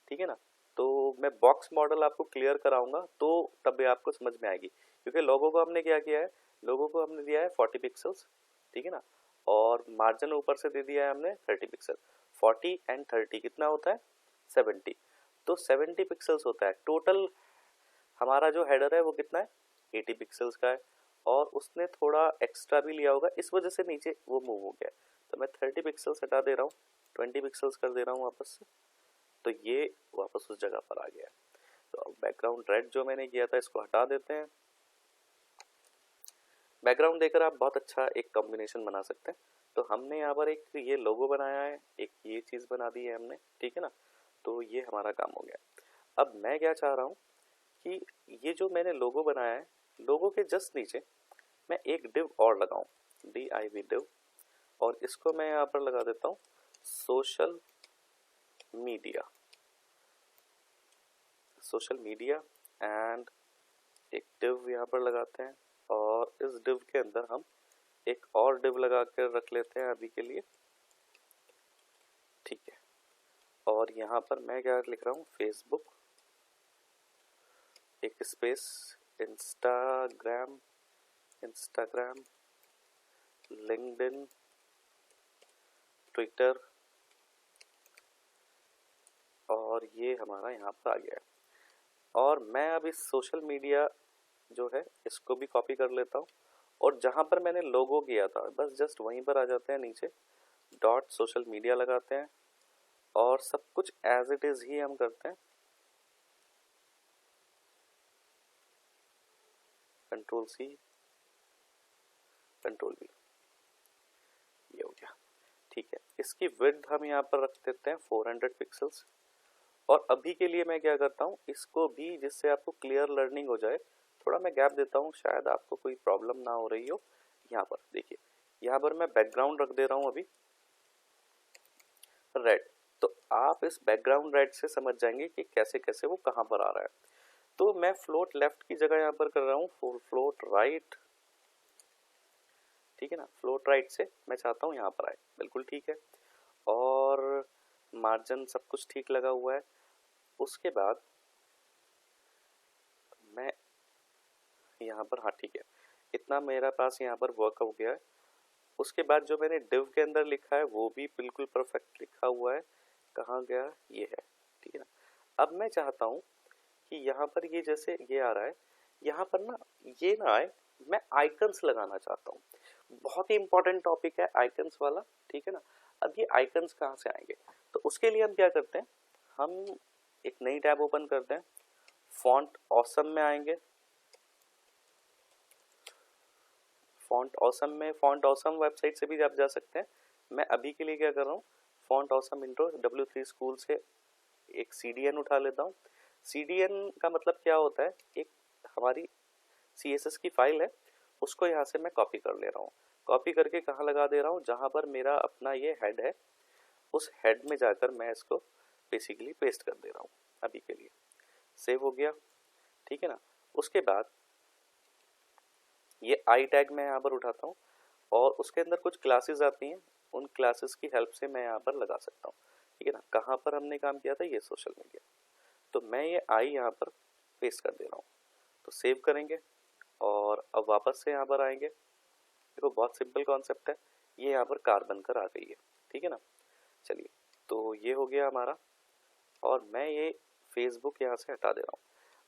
ठीक है ना। तो मैं बॉक्स मॉडल आपको क्लियर कराऊंगा तो तब ये आपको समझ में आएगी, क्योंकि लोगों को हमने क्या किया है, लोगों को हमने दिया है 40 पिक्सल्स, ठीक है ना, और मार्जिन ऊपर से दे दिया है हमने 30 पिक्सल। 40 एंड 30 कितना होता है 70, तो 70 पिक्सल्स होता है टोटल। हमारा जो हेडर है वो कितना है 80 पिक्सल्स का है, और उसने थोड़ा एक्स्ट्रा भी लिया होगा, इस वजह से नीचे वो मूव हो गया। तो मैं 30 पिक्सल्स हटा दे रहा हूँ, 20 पिक्सल्स कर दे रहा हूँ वापस से, तो ये वापस उस जगह पर आ गया है। तो अब बैकग्राउंड रेड जो मैंने किया था इसको हटा देते हैं। बैकग्राउंड देकर आप बहुत अच्छा एक कॉम्बिनेशन बना सकते हैं। तो हमने यहाँ पर एक ये लोगो बनाया है, एक ये चीज़ बना दी है हमने, ठीक है ना। तो ये हमारा काम हो गया। अब मैं क्या चाह रहा हूँ कि ये जो मैंने लोगो बनाया है, लोगो के जस्ट नीचे मैं एक डिव और लगाऊं, div डिव, और इसको मैं यहाँ पर लगा देता हूँ social media, social media, and एक डिव यहाँ पर लगाते हैं, और इस डिव के अंदर हम एक और डिव लगा कर रख लेते हैं अभी के लिए, ठीक है। और यहाँ पर मैं क्या लिख रहा हूँ, फेसबुक, एक स्पेस, इंस्टाग्राम, लिंक्डइन, ट्विटर, और ये हमारा यहाँ पर आ गया है। और मैं अब इस सोशल मीडिया जो है इसको भी कॉपी कर लेता हूँ, और जहाँ पर मैंने लोगो किया था बस जस्ट वहीं पर आ जाते हैं, नीचे डॉट सोशल मीडिया लगाते हैं, और सब कुछ एज इट इज ही हम करते हैं, कंट्रोल सी, कंट्रोल वी, ये हो गया, ठीक है। इसकी विड्थ हम यहाँ पर रख देते हैं 400 पिक्सल्स। और अभी के लिए मैं क्या करता हूँ, इसको भी, जिससे आपको क्लियर लर्निंग हो जाए, थोड़ा मैं गैप देता हूँ, शायद आपको कोई प्रॉब्लम ना हो रही हो। यहाँ पर देखिए, यहाँ पर मैं बैकग्राउंड रख दे रहा हूँ अभी रेड, तो आप इस बैकग्राउंड रेड से समझ जाएंगे कि कैसे कैसे वो कहाँ पर आ रहा है। तो मैं फ्लोट लेफ्ट की जगह यहाँ पर कर रहा हूँ फ्लोट राइट, ठीक है ना, फ्लोट राइट से मैं चाहता हूँ यहाँ पर आए, बिल्कुल ठीक है। और मार्जिन सब कुछ ठीक लगा हुआ है। उसके बाद मैं यहाँ पर, हाँ ठीक है, इतना मेरा पास यहाँ पर वर्क हो गया है। उसके बाद जो मैंने डिव के अंदर लिखा है वो भी बिल्कुल परफेक्ट लिखा हुआ है, कहाँ गया, ये है, ठीक है ना। अब मैं चाहता हूँ कि यहाँ पर ये जैसे ये आ रहा है, यहाँ पर ना ये ना आए, मैं आइकन्स लगाना चाहता हूँ। बहुत ही इंपॉर्टेंट टॉपिक है आइकन्स वाला, ठीक है ना। अब ये आइकन्स कहाँ से आएंगे, तो उसके लिए हम क्या करते हैं, हम एक नई टैब ओपन करते हैं, फॉन्ट ऑसम में आएंगे, फॉन्ट ऑसम में, फॉन्ट ऑसम वेबसाइट से भी आप जा सकते हैं। मैं अभी के लिए क्या कर रहा हूँ, font awesome intro W3 school से एक CDN उठा लेता हूँ। CDN का मतलब क्या होता है, एक हमारी CSS की फाइल है, उसको यहाँ से मैं कॉपी कर ले रहा हूँ। कॉपी करके कहाँ लगा दे रहा हूँ, जहाँ पर मेरा अपना ये हेड है, उस हेड में जाकर मैं इसको बेसिकली पेस्ट कर दे रहा हूँ अभी के लिए। सेव हो गया, ठीक है ना। उसके बाद ये आई टैग मैं यहाँ पर उठाता हूँ, और उसके अंदर कुछ क्लासेस आती हैं, उन क्लासेस की हेल्प से मैं यहाँ पर लगा सकता हूँ, ठीक है ना। कहाँ पर हमने काम किया था, ये सोशल मीडिया, तो मैं ये आई यहाँ पर पेस्ट कर दे रहा हूँ। तो सेव करेंगे और अब वापस से यहाँ पर आएंगे। देखो बहुत सिंपल कॉन्सेप्ट है, ये यहाँ पर कार बनकर आ गई है, ठीक है ना। चलिए, तो ये हो गया हमारा, और मैं ये फेसबुक यहाँ से हटा दे रहा हूँ।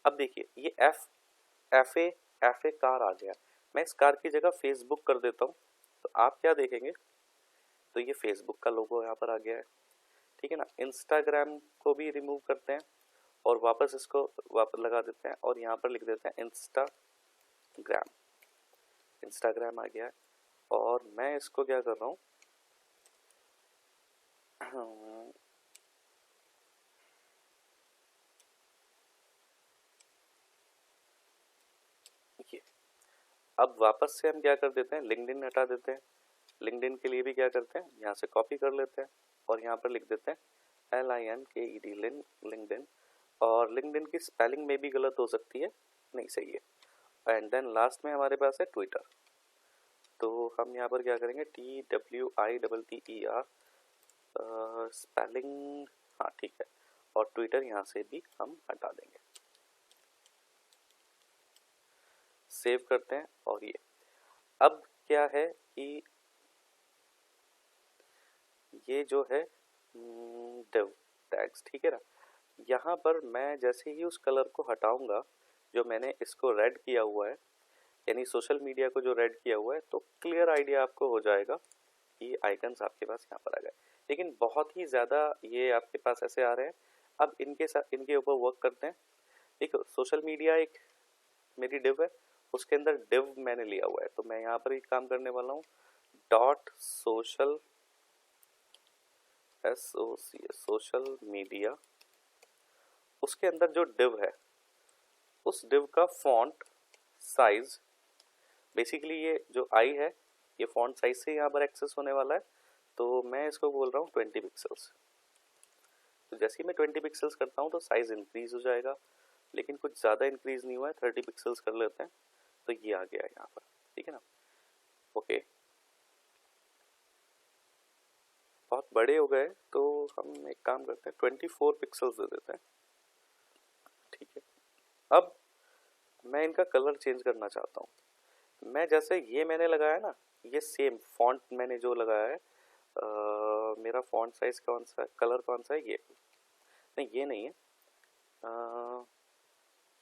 अब देखिए ये एफ ए कार आ गया, मैं इस कार की जगह फेसबुक कर देता हूँ, तो आप क्या देखेंगे, तो ये फेसबुक का लोगो यहाँ पर आ गया है, ठीक है ना। इंस्टाग्राम को भी रिमूव करते हैं और वापस इसको वापस लगा देते हैं, और यहाँ पर लिख देते हैं इंस्टाग्राम, इंस्टाग्राम आ गया है। और मैं इसको क्या कर रहा हूँ, ये अब वापस से हम क्या कर देते हैं, लिंक्डइन हटा देते हैं। लिंक्डइन के लिए भी क्या करते हैं, यहाँ से कॉपी कर लेते हैं और यहाँ पर लिख देते हैं LINKED, लिंक्डइन। और लिंक्डइन की स्पेलिंग में भी गलत हो सकती है, नहीं सही है। एंड देन लास्ट में हमारे पास है ट्विटर, तो हम यहाँ पर क्या करेंगे, TWITTER, स्पेलिंग, हाँ ठीक है, और ट्विटर यहाँ से भी हम हटा देंगे। सेव करते हैं, और ये अब क्या है कि ये जो है div टैग्स, ठीक है ना। यहाँ पर मैं जैसे ही उस कलर को हटाऊंगा, जो मैंने इसको रेड किया हुआ है, यानी सोशल मीडिया को जो रेड किया हुआ है, तो क्लियर आइडिया आपको हो जाएगा कि आइकन्स आपके पास यहाँ पर आ गए। लेकिन बहुत ही ज़्यादा ये आपके पास ऐसे आ रहे हैं। अब इनके साथ, इनके ऊपर वर्क करते हैं। देखो सोशल मीडिया एक मेरी डिव है, उसके अंदर डिव मैंने लिया हुआ है, तो मैं यहाँ पर ही काम करने वाला हूँ, dot social, SOC, social media. उसके अंदर जो div है उस div का फॉन्ट साइज, बेसिकली ये जो आई है ये फॉन्ट साइज से यहाँ पर एक्सेस होने वाला है, तो मैं इसको बोल रहा हूँ 20 पिक्सल्स। तो जैसे ही मैं 20 पिक्सल्स करता हूँ तो साइज इंक्रीज हो जाएगा, लेकिन कुछ ज़्यादा इंक्रीज नहीं हुआ है, 30 पिक्सल्स कर लेते हैं तो ये आ गया है यहाँ पर, ठीक है ना। ओके, बहुत बड़े हो गए तो हम एक काम करते हैं 24 पिक्सल्स दे देते हैं, ठीक है। अब मैं इनका कलर चेंज करना चाहता हूँ। मैं जैसे ये मैंने लगाया ना, ये सेम फॉन्ट मैंने जो लगाया है, मेरा फॉन्ट साइज कौन सा है, कलर कौन सा है, ये नहीं, ये नहीं है,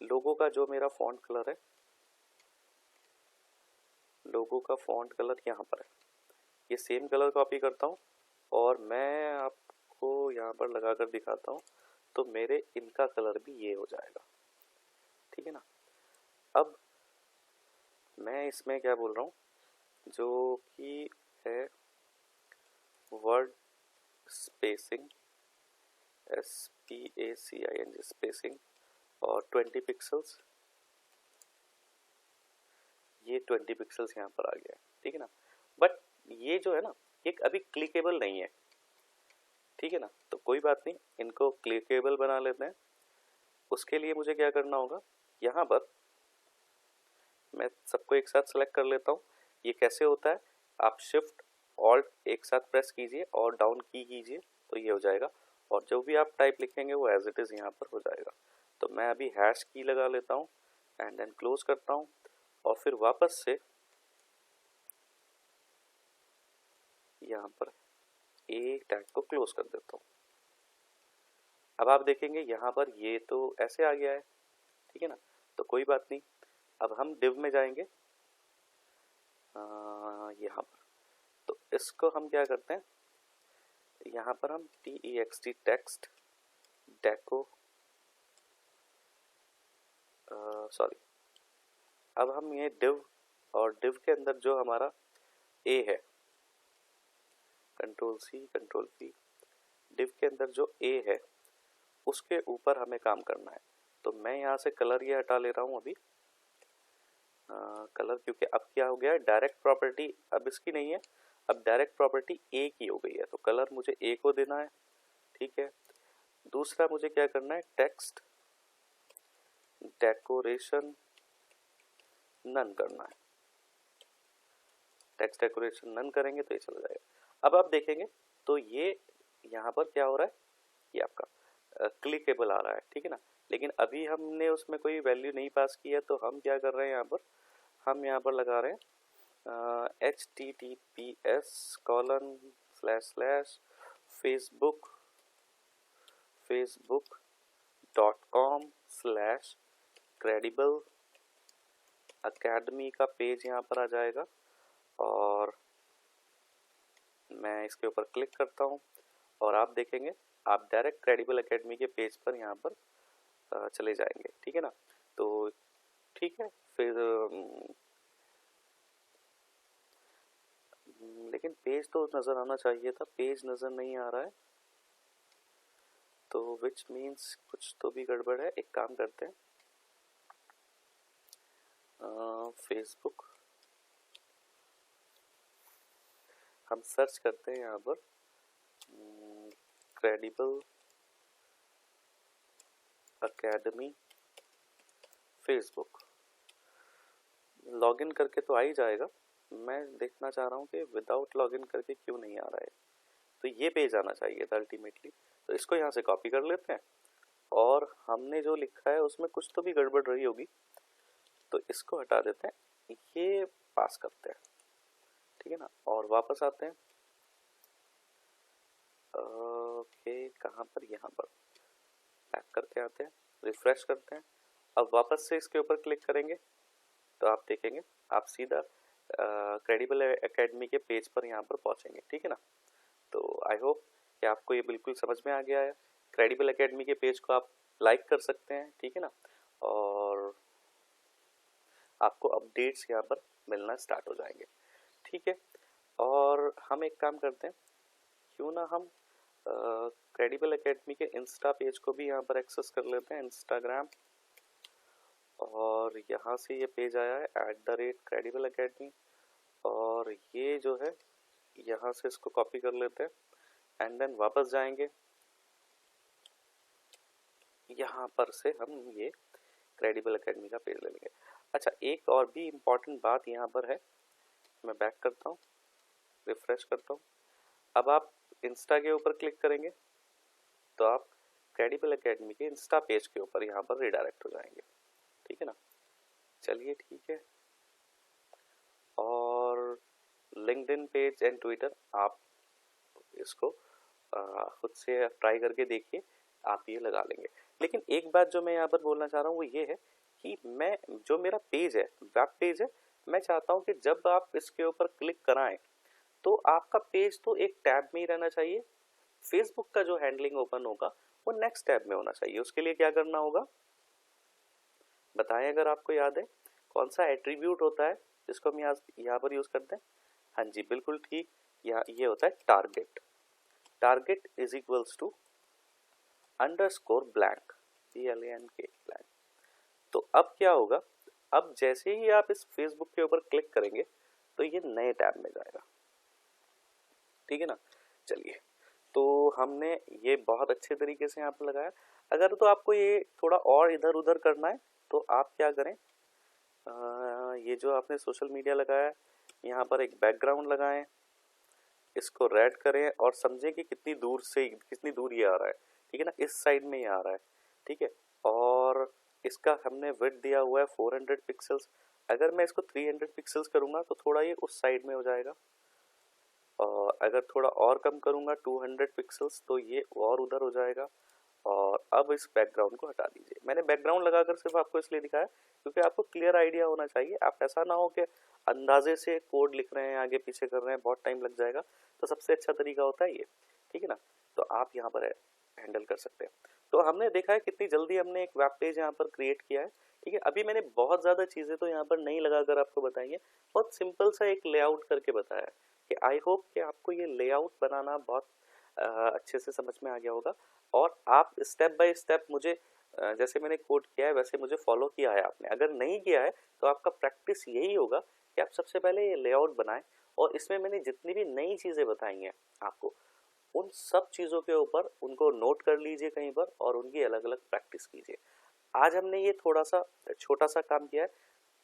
लोगो का जो मेरा फॉन्ट कलर है, लोगो का फॉन्ट कलर यहाँ पर है, ये सेम कलर कॉपी करता हूँ और मैं आपको यहाँ पर लगा कर दिखाता हूँ, तो मेरे इनका कलर भी ये हो जाएगा, ठीक है ना। अब मैं इसमें क्या बोल रहा हूँ, जो कि है वर्ड स्पेसिंग, SPACING स्पेसिंग, और 20 पिक्सल्स, ये 20 पिक्सल्स यहाँ पर आ गया है, ठीक है ना। बट ये जो है ना, एक अभी क्लिकेबल नहीं है, ठीक है ना, तो कोई बात नहीं, इनको क्लिकेबल बना लेते हैं। उसके लिए मुझे क्या करना होगा, यहाँ पर मैं सबको एक साथ सेलेक्ट कर लेता हूँ। ये कैसे होता है, आप शिफ्ट ऑल्ट एक साथ प्रेस कीजिए और डाउन की कीजिए तो ये हो जाएगा, और जो भी आप टाइप लिखेंगे वो एज इट इज़ यहाँ पर हो जाएगा। तो मैं अभी हैश की लगा लेता हूँ एंड देन क्लोज करता हूँ, और फिर वापस से यहाँ पर ए टैग को क्लोज कर देता हूँ। अब आप देखेंगे यहाँ पर ये तो ऐसे आ गया है, ठीक है ना, तो कोई बात नहीं। अब हम डिव में जाएंगे यहाँ पर, तो इसको हम क्या करते हैं, यहाँ पर हम TEXT टेक्स्ट डेको, सॉरी, अब हम ये डिव, और डिव के अंदर जो हमारा ए है, Ctrl+C Ctrl+V, डिव के अंदर जो ए है उसके ऊपर हमें काम करना है। तो मैं यहाँ से कलर ये हटा ले रहा हूँ अभी, कलर, क्योंकि अब क्या हो गया है, डायरेक्ट प्रॉपर्टी अब इसकी नहीं है, अब डायरेक्ट प्रॉपर्टी ए की हो गई है, तो कलर मुझे ए को देना है, ठीक है। दूसरा मुझे क्या करना है, टेक्स्ट डेकोरेशन नन करना है, टेक्स्ट डेकोरेशन नन करेंगे तो ये चल जाएगा। अब आप देखेंगे तो ये यहाँ पर क्या हो रहा है, ये आपका क्लिकेबल आ रहा है, ठीक है ना, लेकिन अभी हमने उसमें कोई वैल्यू नहीं पास की है, तो हम क्या कर रहे हैं, यहाँ पर हम यहाँ पर लगा रहे हैं https://facebook.com/credible academy का पेज यहाँ पर आ जाएगा, और मैं इसके ऊपर क्लिक करता हूँ और आप देखेंगे आप डायरेक्ट क्रेडिबल एकेडमी के पेज पर यहाँ पर चले जाएंगे, ठीक है ना। तो ठीक है, फिर लेकिन पेज तो नज़र आना चाहिए था, पेज नज़र नहीं आ रहा है, तो विच मीन्स कुछ तो भी गड़बड़ है। एक काम करते हैं, फेसबुक हम सर्च करते हैं यहाँ पर क्रेडिबल एकेडमी फेसबुक, लॉगिन करके तो आ ही जाएगा। मैं देखना चाह रहा हूँ कि विदाउट लॉगिन करके क्यों नहीं आ रहा है, तो ये पेज आना चाहिए था अल्टीमेटली। तो इसको यहाँ से कॉपी कर लेते हैं, और हमने जो लिखा है उसमें कुछ तो भी गड़बड़ रही होगी, तो इसको हटा देते हैं, ये पास करते हैं, ठीक है ना, और वापस आते हैं। ओके, कहाँ पर, यहाँ पर बैक करके आते हैं, रिफ्रेश करते हैं। अब वापस से इसके ऊपर क्लिक करेंगे तो आप देखेंगे आप सीधा क्रेडिबल एकेडमी के पेज पर यहाँ पर पहुँचेंगे, ठीक है ना। तो आई होप कि आपको ये बिल्कुल समझ में आ गया है। क्रेडिबल एकेडमी के पेज को आप लाइक कर सकते हैं, ठीक है ना, और आपको अपडेट्स यहाँ पर मिलना स्टार्ट हो जाएंगे, ठीक है। और हम एक काम करते हैं, क्यों ना हम क्रेडिबल एकेडमी के इंस्टा पेज को भी यहाँ पर एक्सेस कर लेते हैं, इंस्टाग्राम, और यहाँ से ये पेज आया है @credible academy, और ये जो है यहाँ से इसको कॉपी कर लेते हैं एंड देन वापस जाएंगे, यहाँ पर से हम ये क्रेडिबल एकेडमी का पेज ले लेंगे। अच्छा, एक और भी इम्पॉर्टेंट बात यहाँ पर है, मैं बैक करता हूँ, रिफ्रेश करता हूँ। अब आप इंस्टा के ऊपर क्लिक करेंगे तो आप क्रेडिबल एकेडमी के इंस्टा पेज के ऊपर यहाँ पर रिडायरेक्ट हो जाएंगे, ठीक है ना। चलिए ठीक है, और लिंक्डइन पेज एंड ट्विटर आप इसको खुद से ट्राई करके देखिए, आप ये लगा लेंगे। लेकिन एक बात जो मैं यहाँ पर बोलना चाह रहा हूँ वो ये है कि मैं जो मेरा पेज है, वेब पेज है, मैं चाहता हूँ कि जब आप इसके ऊपर क्लिक कराएं तो आपका पेज तो एक टैब में ही रहना चाहिए, फेसबुक का जो हैंडलिंग ओपन होगा वो नेक्स्ट टैब में होना चाहिए। उसके लिए क्या करना होगा बताएं अगर आपको याद है, कौन सा एट्रीब्यूट होता है जिसको हम यहाँ पर यूज करते हैं? हाँ जी, बिल्कुल ठीक, ये होता है target. Target is equals to underscore blank, BLANK blank. तो अब क्या होगा, अब जैसे ही आप इस फेसबुक के ऊपर क्लिक करेंगे तो ये नए टैब में जाएगा, ठीक है ना। चलिए, तो हमने ये बहुत अच्छे तरीके से यहाँ पर लगाया। अगर तो आपको ये थोड़ा और इधर उधर करना है तो आप क्या करें, ये जो आपने सोशल मीडिया लगाया है यहाँ पर एक बैकग्राउंड लगाएं, इसको रेड करें और समझें कि कितनी दूर ये आ रहा है, ठीक है ना, इस साइड में ये आ रहा है, ठीक है। और इसका हमने विड्थ दिया हुआ है 400 पिक्सल्स, अगर मैं इसको 300 पिक्सल्स करूँगा तो थोड़ा ये उस साइड में हो जाएगा, और अगर थोड़ा और कम करूँगा 200 पिक्सल्स तो ये और उधर हो जाएगा। और अब इस बैकग्राउंड को हटा दीजिए। मैंने बैकग्राउंड लगाकर सिर्फ आपको इसलिए दिखाया क्योंकि आपको क्लियर आइडिया होना चाहिए, आप ऐसा ना हो कि अंदाजे से कोड लिख रहे हैं, आगे पीछे कर रहे हैं, बहुत टाइम लग जाएगा। तो सबसे अच्छा तरीका होता है ये, ठीक है ना। तो आप यहाँ पर हैंडल कर सकते हैं। तो हमने देखा है कितनी जल्दी हमने एक वेब पेज यहाँ पर क्रिएट किया है, ठीक है। अभी मैंने बहुत ज़्यादा चीज़ें तो यहाँ पर नहीं लगाकर आपको बताई है, बहुत सिंपल सा एक लेआउट करके बताया है कि आई होप कि आपको ये लेआउट बनाना बहुत अच्छे से समझ में आ गया होगा। और आप स्टेप बाय स्टेप मुझे जैसे मैंने कोड किया है वैसे मुझे फॉलो किया है आपने। अगर नहीं किया है तो आपका प्रैक्टिस यही होगा कि आप सबसे पहले ये लेआउट बनाएं, और इसमें मैंने जितनी भी नई चीज़ें बताई हैं आपको, उन सब चीज़ों के ऊपर उनको नोट कर लीजिए कहीं पर और उनकी अलग अलग प्रैक्टिस कीजिए। आज हमने ये थोड़ा सा छोटा सा काम किया है,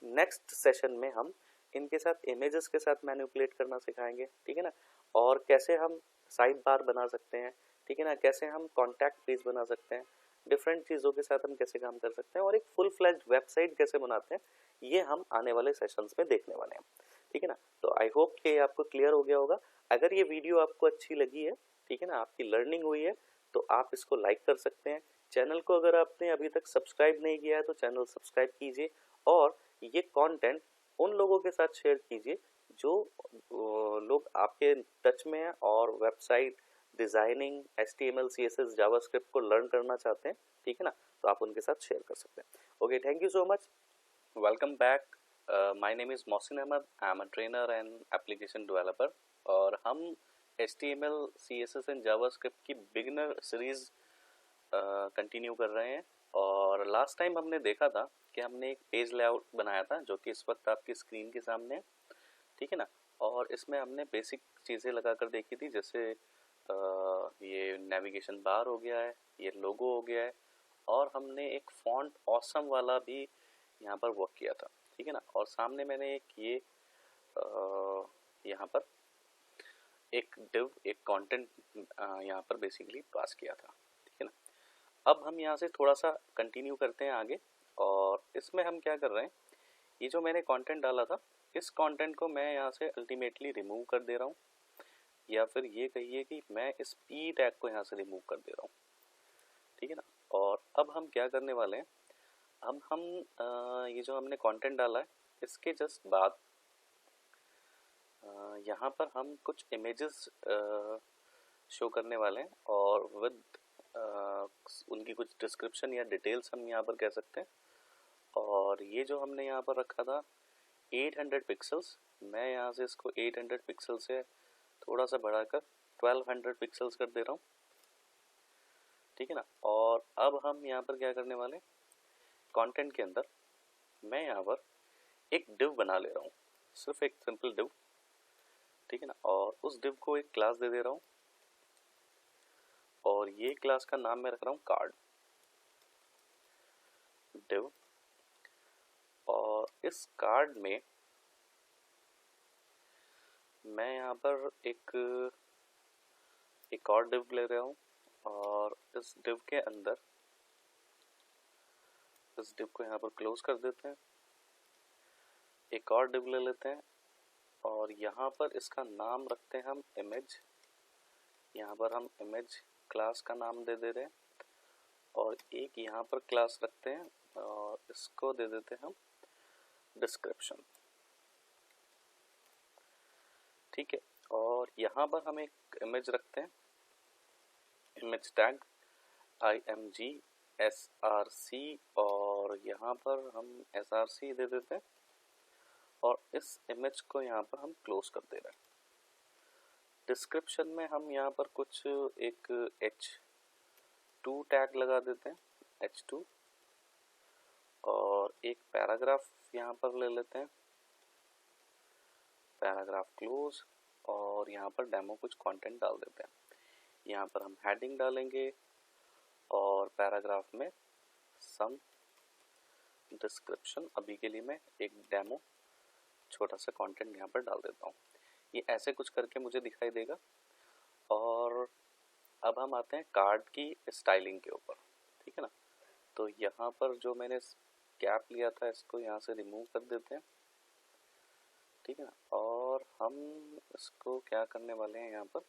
नेक्स्ट सेशन में हम इनके साथ इमेजेस के साथ मैनिपुलेट करना सिखाएंगे, ठीक है ना, और कैसे हम साइड बार बना सकते हैं, ठीक है ना, कैसे हम कॉन्टैक्ट पेज बना सकते हैं, डिफरेंट चीज़ों के साथ हम कैसे काम कर सकते हैं, और एक फुल फ्लैज्ड वेबसाइट कैसे बनाते हैं, ये हम आने वाले सेशंस में देखने वाले हैं, ठीक है ना। तो आई होप कि आपको क्लियर हो गया होगा। अगर ये वीडियो आपको अच्छी लगी है, ठीक है ना, आपकी लर्निंग हुई है, तो आप इसको लाइक कर सकते हैं। चैनल को अगर आपने अभी तक सब्सक्राइब नहीं किया है तो चैनल सब्सक्राइब कीजिए, और ये कंटेंट उन लोगों के साथ शेयर कीजिए जो लोग आपके टच में हैं और website designing, HTML CSS JavaScript को लर्न करना चाहते हैं, ठीक है ना। तो आप उनके साथ शेयर कर सकते हैं। Okay, thank you so much, welcome back. My name is Mohsin Ahmad, I am a trainer and application developer, और हम HTML CSS एंड जावास्क्रिप्ट की बिगिनर सीरीज़ कंटिन्यू कर रहे हैं। और लास्ट टाइम हमने देखा था कि हमने एक पेज लेआउट बनाया था जो कि इस वक्त आपकी स्क्रीन के सामने है, ठीक है ना। और इसमें हमने बेसिक चीज़ें लगा कर देखी थी, जैसे ये नेविगेशन बार हो गया है, ये लोगो हो गया है, और हमने एक फॉन्ट ऑसम वाला भी यहाँ पर वर्क किया था, ठीक है ना। और सामने मैंने एक ये यहाँ पर एक डिव, एक कंटेंट यहाँ पर बेसिकली पास किया था, ठीक है ना। अब हम यहाँ से थोड़ा सा कंटिन्यू करते हैं आगे, और इसमें हम क्या कर रहे हैं, ये जो मैंने कंटेंट डाला था इस कंटेंट को मैं यहाँ से अल्टीमेटली रिमूव कर दे रहा हूँ, या फिर ये कहिए कि मैं इस P टैग को यहाँ से रिमूव कर दे रहा हूँ, ठीक है ना। और अब हम क्या करने वाले हैं, अब हम ये जो हमने कंटेंट डाला है इसके जस्ट बाद यहाँ पर हम कुछ इमेजेस शो करने वाले हैं, और विद उनकी कुछ डिस्क्रिप्शन या डिटेल्स हम यहाँ पर कह सकते हैं। और ये जो हमने यहाँ पर रखा था 800 पिक्सल्स, मैं यहाँ से इसको 800 पिक्सल से थोड़ा सा बढ़ाकर 1200 पिक्सल्स कर दे रहा हूँ, ठीक है ना। और अब हम यहाँ पर क्या करने वाले, कंटेंट के अंदर मैं यहाँ पर एक div बना ले रहा हूँ, सिर्फ एक सिंपल div, ठीक है ना। और उस div को एक क्लास दे दे रहा हूँ और ये क्लास का नाम मैं रख रहा हूँ कार्ड div। और इस कार्ड में मैं यहाँ पर एक और div ले रहा हूँ और इस div के अंदर इस div को यहाँ पर क्लोज कर देते हैं, एक और div ले लेते हैं और यहाँ पर इसका नाम रखते हैं हम इमेज। यहाँ पर हम इमेज क्लास का नाम दे दे रहे हैं और एक यहाँ पर क्लास रखते हैं और इसको दे देते हैं हम डिस्क्रिप्शन, ठीक है। और यहाँ पर हम एक इमेज रखते हैं, इमेज टैग img_src और यहाँ पर हम src दे देते हैं और इस इमेज को यहाँ पर हम क्लोज कर दे रहे हैं। डिस्क्रिप्शन में हम यहाँ पर कुछ एक h2 टैग लगा देते हैं, h2, और एक पैराग्राफ यहाँ पर ले लेते हैं, पैराग्राफ क्लोज, और यहाँ पर डेमो कुछ कंटेंट डाल देते हैं। यहाँ पर हम हेडिंग डालेंगे और पैराग्राफ में सम डिस्क्रिप्शन, अभी के लिए मैं एक डेमो छोटा सा कंटेंट यहाँ पर डाल देता हूँ। ये ऐसे कुछ करके मुझे दिखाई देगा। और अब हम आते हैं कार्ड की स्टाइलिंग के ऊपर, ठीक है ना। तो यहाँ पर जो मैंने गैप लिया था इसको यहाँ से रिमूव कर देते हैं, ठीक है ना। और हम इसको क्या करने वाले हैं यहाँ पर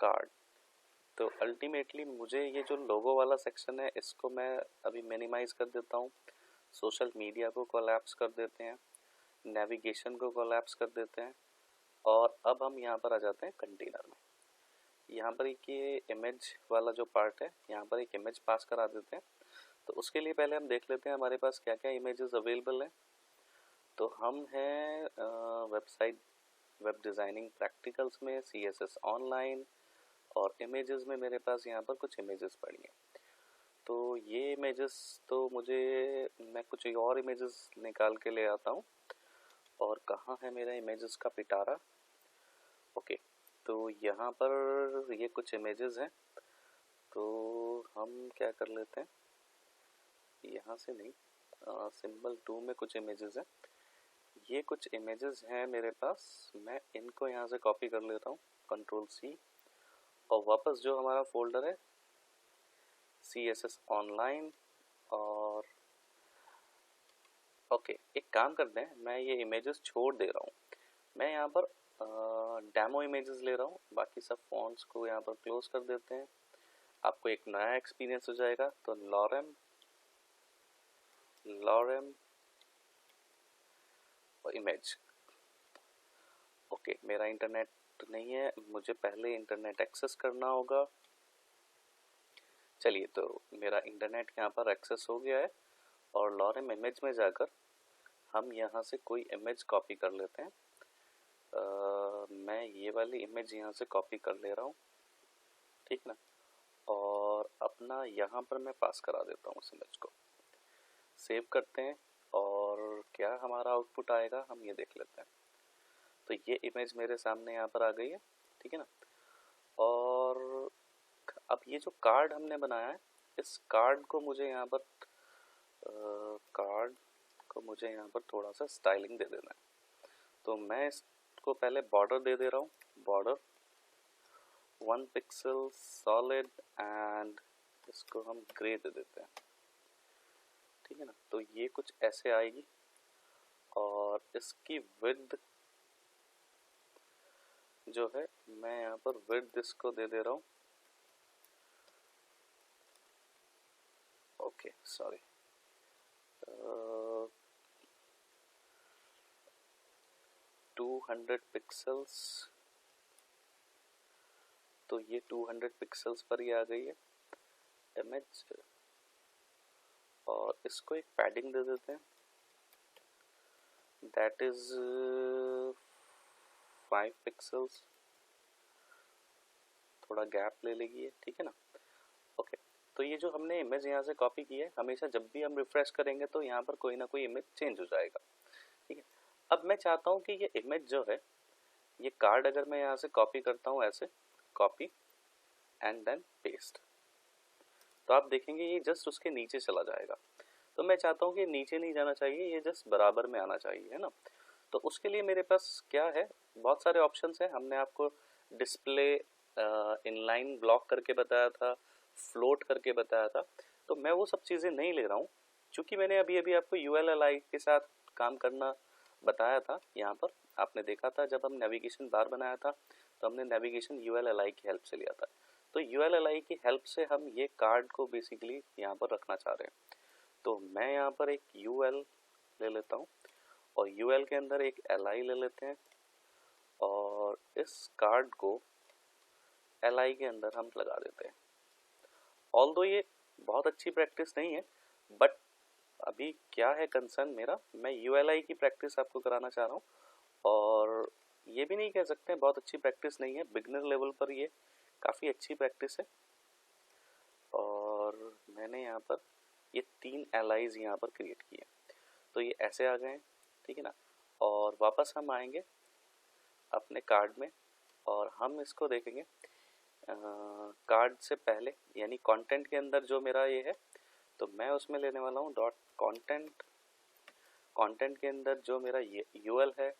कार्ड, तो अल्टीमेटली मुझे ये जो लोगो वाला सेक्शन है इसको मैं अभी मिनिमाइज कर देता हूँ, सोशल मीडिया को कोलैप्स कर देते हैं, नेविगेशन को कोलैप्स कर देते हैं। और अब हम यहाँ पर आ जाते हैं कंटेनर में। यहाँ पर एक ये इमेज वाला जो पार्ट है, यहाँ पर एक इमेज पास करा देते हैं। तो उसके लिए पहले हम देख लेते हैं हमारे पास क्या क्या इमेजेस अवेलेबल हैं। तो हम हैं वेबसाइट वेब डिज़ाइनिंग प्रैक्टिकल्स में, CSS ऑनलाइन, और इमेजेस में मेरे पास यहाँ पर कुछ इमेजेस पड़ी हैं। तो ये इमेजेस तो मैं कुछ और इमेजेस निकाल के ले आता हूँ। और कहाँ है मेरा इमेजेस का पिटारा, ओके। तो यहाँ पर ये कुछ इमेजेस हैं, तो हम क्या कर लेते हैं, यहाँ से नहीं, सिंबल 2 में कुछ इमेजेस हैं। ये कुछ इमेजेस हैं मेरे पास, मैं इनको यहाँ से कॉपी कर लेता हूँ, Ctrl+C, और वापस जो हमारा फोल्डर है CSS ऑनलाइन, और ओके एक काम करते हैं, मैं ये इमेजेस छोड़ दे रहा हूँ, मैं यहाँ पर डेमो इमेजेस ले रहा हूँ, बाकी सब फॉन्ट्स को यहाँ पर क्लोज कर देते हैं। आपको एक नया एक्सपीरियंस हो जाएगा। तो लॉरेम और इमेज, ओके। मेरा इंटरनेट नहीं है, मुझे पहले इंटरनेट एक्सेस करना होगा। चलिए, तो मेरा इंटरनेट यहाँ पर एक्सेस हो गया है और लॉरेम इमेज में जाकर हम यहाँ से कोई इमेज कॉपी कर लेते हैं। मैं ये वाली इमेज यहाँ से कॉपी कर ले रहा हूँ, ठीक ना। और अपना यहाँ पर मैं पास करा देता हूँ उस इमेज को, सेव करते हैं और क्या हमारा आउटपुट आएगा हम ये देख लेते हैं। तो ये इमेज मेरे सामने यहाँ पर आ गई है, ठीक है ना। और अब ये जो कार्ड हमने बनाया है, इस कार्ड को मुझे यहाँ पर थोड़ा सा स्टाइलिंग दे देना है। तो मैं इसको पहले बॉर्डर दे दे रहा हूँ, बॉर्डर 1 पिक्सल सॉलिड, एंड इसको हम ग्रे दे देते हैं, ठीक है ना। तो ये कुछ ऐसे आएगी और इसकी विड्थ जो है, मैं यहाँ पर विड्थ इसको दे दे रहा हूँ, ओके सॉरी, 200 पिक्सल्स। तो ये 200 पिक्सल्स पर ही आ गई है इमेज, और इसको एक पैडिंग दे देते हैं, दैट इज 5 पिक्सल्स, थोड़ा गैप ले लेगी, ठीक है ना, ओके। तो ये जो हमने इमेज यहाँ से कॉपी की है, हमेशा जब भी हम रिफ्रेश करेंगे तो यहाँ पर कोई ना कोई इमेज चेंज हो जाएगा, ठीक है। अब मैं चाहता हूँ कि ये इमेज जो है, ये कार्ड अगर मैं यहाँ से कॉपी करता हूँ ऐसे, कॉपी एंड देन पेस्ट, तो आप देखेंगे ये जस्ट उसके नीचे चला जाएगा। तो मैं चाहता हूँ कि नीचे नहीं जाना चाहिए, ये जस्ट बराबर में आना चाहिए, है ना। तो उसके लिए मेरे पास क्या है, बहुत सारे ऑप्शंस हैं। हमने आपको डिस्प्ले इनलाइन ब्लॉक करके बताया था, फ्लोट करके बताया था, तो मैं वो सब चीज़ें नहीं ले रहा हूँ, क्योंकि मैंने अभी अभी आपको ULLI के साथ काम करना बताया था। यहाँ पर आपने देखा था जब हम नेविगेशन बार बनाया था तो हमने नेविगेशन ULLI की हेल्प से लिया था। तो ULLI की हेल्प से हम ये कार्ड को बेसिकली यहाँ पर रखना चाह रहे हैं। तो मैं यहाँ पर एक UL ले लेता हूँ और UL के अंदर एक LI ले लेते हैं और इस कार्ड को LI के अंदर हम लगा देते हैं। ऑल्दो ये बहुत अच्छी प्रैक्टिस नहीं है, बट अभी क्या है कंसर्न मेरा, मैं ULI की प्रैक्टिस आपको कराना चाह रहा हूँ, और ये भी नहीं कह सकते हैं बहुत अच्छी प्रैक्टिस नहीं है, बिगनर लेवल पर ये काफ़ी अच्छी प्रैक्टिस है। और मैंने यहाँ पर ये 3 LIs यहाँ पर क्रिएट किए, तो ये ऐसे आ गए हैं, ठीक है ना। और वापस हम आएंगे अपने कार्ड में और हम इसको देखेंगे कार्ड से पहले, यानी कंटेंट के अंदर जो मेरा ये है, तो मैं उसमें लेने वाला हूँ डॉट कंटेंट। कंटेंट के अंदर जो मेरा UL है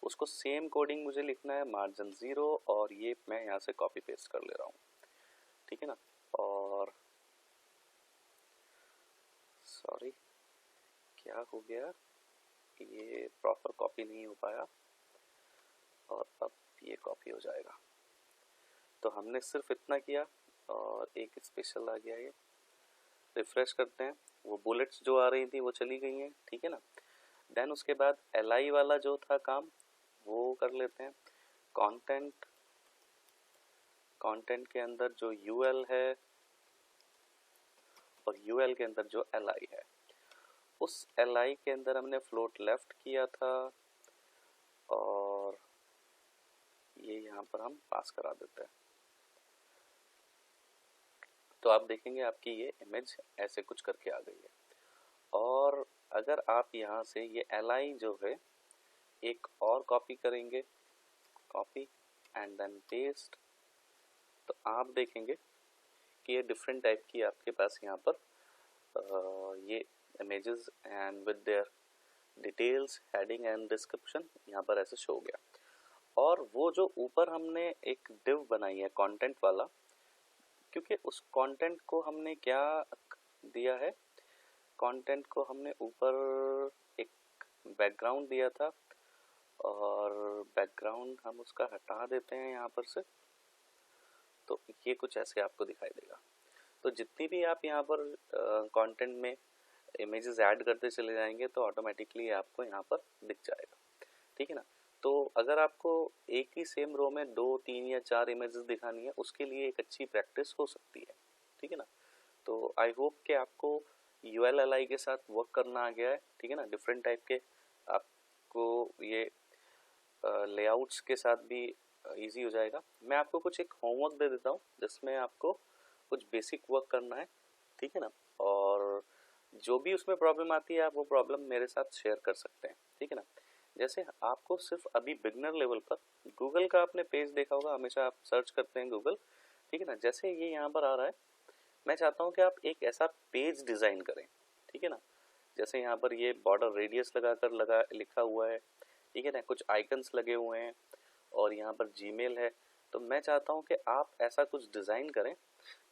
उसको सेम कोडिंग मुझे लिखना है, मार्जिन 0, और ये मैं यहाँ से कॉपी पेस्ट कर ले रहा हूँ, ठीक है ना। और सॉरी क्या हो गया, ये प्रॉपर कॉपी नहीं हो पाया, और अब ये कॉपी हो जाएगा। तो हमने सिर्फ इतना किया और एक स्पेशल आ गया, ये रिफ्रेश करते हैं, वो बुलेट्स जो आ रही थी वो चली गई हैं, ठीक है ना। देन उसके बाद LI वाला जो था काम वो कर लेते हैं। कंटेंट, कंटेंट के अंदर जो UL है और UL के अंदर जो LI है, उस LI के अंदर हमने फ्लोट लेफ्ट किया था और ये यहाँ पर हम पास करा देते हैं। तो आप देखेंगे आपकी ये इमेज ऐसे कुछ करके आ गई है। और अगर आप यहाँ से ये LI जो है एक और कॉपी करेंगे, कॉपी एंड देन पेस्ट, तो आप देखेंगे कि ये डिफरेंट टाइप की आपके पास यहाँ पर ये images and with their details, heading and description यहाँ पर ऐसे शो हो गया। और वो जो ऊपर हमने एक डिव बनाई है कंटेंट वाला, क्योंकि उस कंटेंट को हमने क्या दिया है, कंटेंट को हमने ऊपर एक बैकग्राउंड दिया था, और बैकग्राउंड हम उसका हटा देते हैं यहाँ पर से, तो ये कुछ ऐसे आपको दिखाई देगा। तो जितनी भी आप यहाँ पर कंटेंट में इमेजेस ऐड करते चले जाएंगे तो ऑटोमेटिकली आपको यहाँ पर दिख जाएगा, ठीक है ना। तो अगर आपको एक ही सेम रो में 2, 3 या 4 इमेजेस दिखानी है, उसके लिए एक अच्छी प्रैक्टिस हो सकती है, ठीक है ना। तो आई होप कि आपको ULLI के साथ वर्क करना आ गया है, ठीक है ना। डिफरेंट टाइप के आपको ये लेआउट्स के साथ भी इजी हो जाएगा। मैं आपको कुछ एक होमवर्क दे देता हूँ जिसमें आपको कुछ बेसिक वर्क करना है, ठीक है ना। और जो भी उसमें प्रॉब्लम आती है आप वो प्रॉब्लम मेरे साथ शेयर कर सकते हैं, ठीक है ना। जैसे आपको सिर्फ अभी बिगनर लेवल पर गूगल का आपने पेज देखा होगा, हमेशा आप सर्च करते हैं गूगल, ठीक है ना। जैसे ये यहाँ पर आ रहा है, मैं चाहता हूँ कि आप एक ऐसा पेज डिज़ाइन करें, ठीक है ना। जैसे यहाँ पर ये बॉर्डर रेडियस लगा लिखा हुआ है, ठीक है ना, कुछ आइकन्स लगे हुए हैं और यहाँ पर जीमेल है। तो मैं चाहता हूँ कि आप ऐसा कुछ डिज़ाइन करें,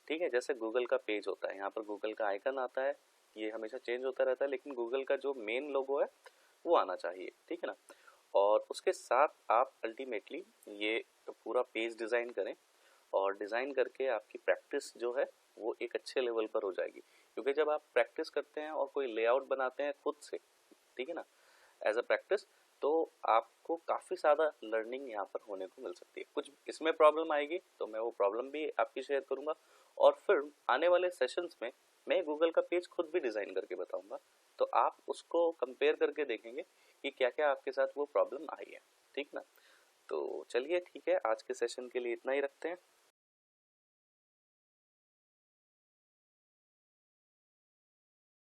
ठीक है। जैसे गूगल का पेज होता है, यहाँ पर गूगल का आइकन आता है, ये हमेशा चेंज होता रहता है, लेकिन गूगल का जो मेन लोगो है वो आना चाहिए, ठीक है ना। और उसके साथ आप अल्टीमेटली ये पूरा पेज डिज़ाइन करें, और डिज़ाइन करके आपकी प्रैक्टिस जो है वो एक अच्छे लेवल पर हो जाएगी। क्योंकि जब आप प्रैक्टिस करते हैं और कोई लेआउट बनाते हैं खुद से, ठीक है ना, एज अ प्रैक्टिस, तो आपको काफ़ी ज़्यादा लर्निंग यहाँ पर होने को मिल सकती है। कुछ इसमें प्रॉब्लम आएगी तो मैं वो प्रॉब्लम भी आपकी शेयर करूँगा, और फिर आने वाले सेशंस में मैं गूगल का पेज खुद भी डिज़ाइन करके बताऊँगा, तो आप उसको कंपेयर करके देखेंगे कि क्या क्या आपके साथ वो प्रॉब्लम आई है, ठीक ना। तो चलिए ठीक है, आज के सेशन के लिए इतना ही रखते हैं।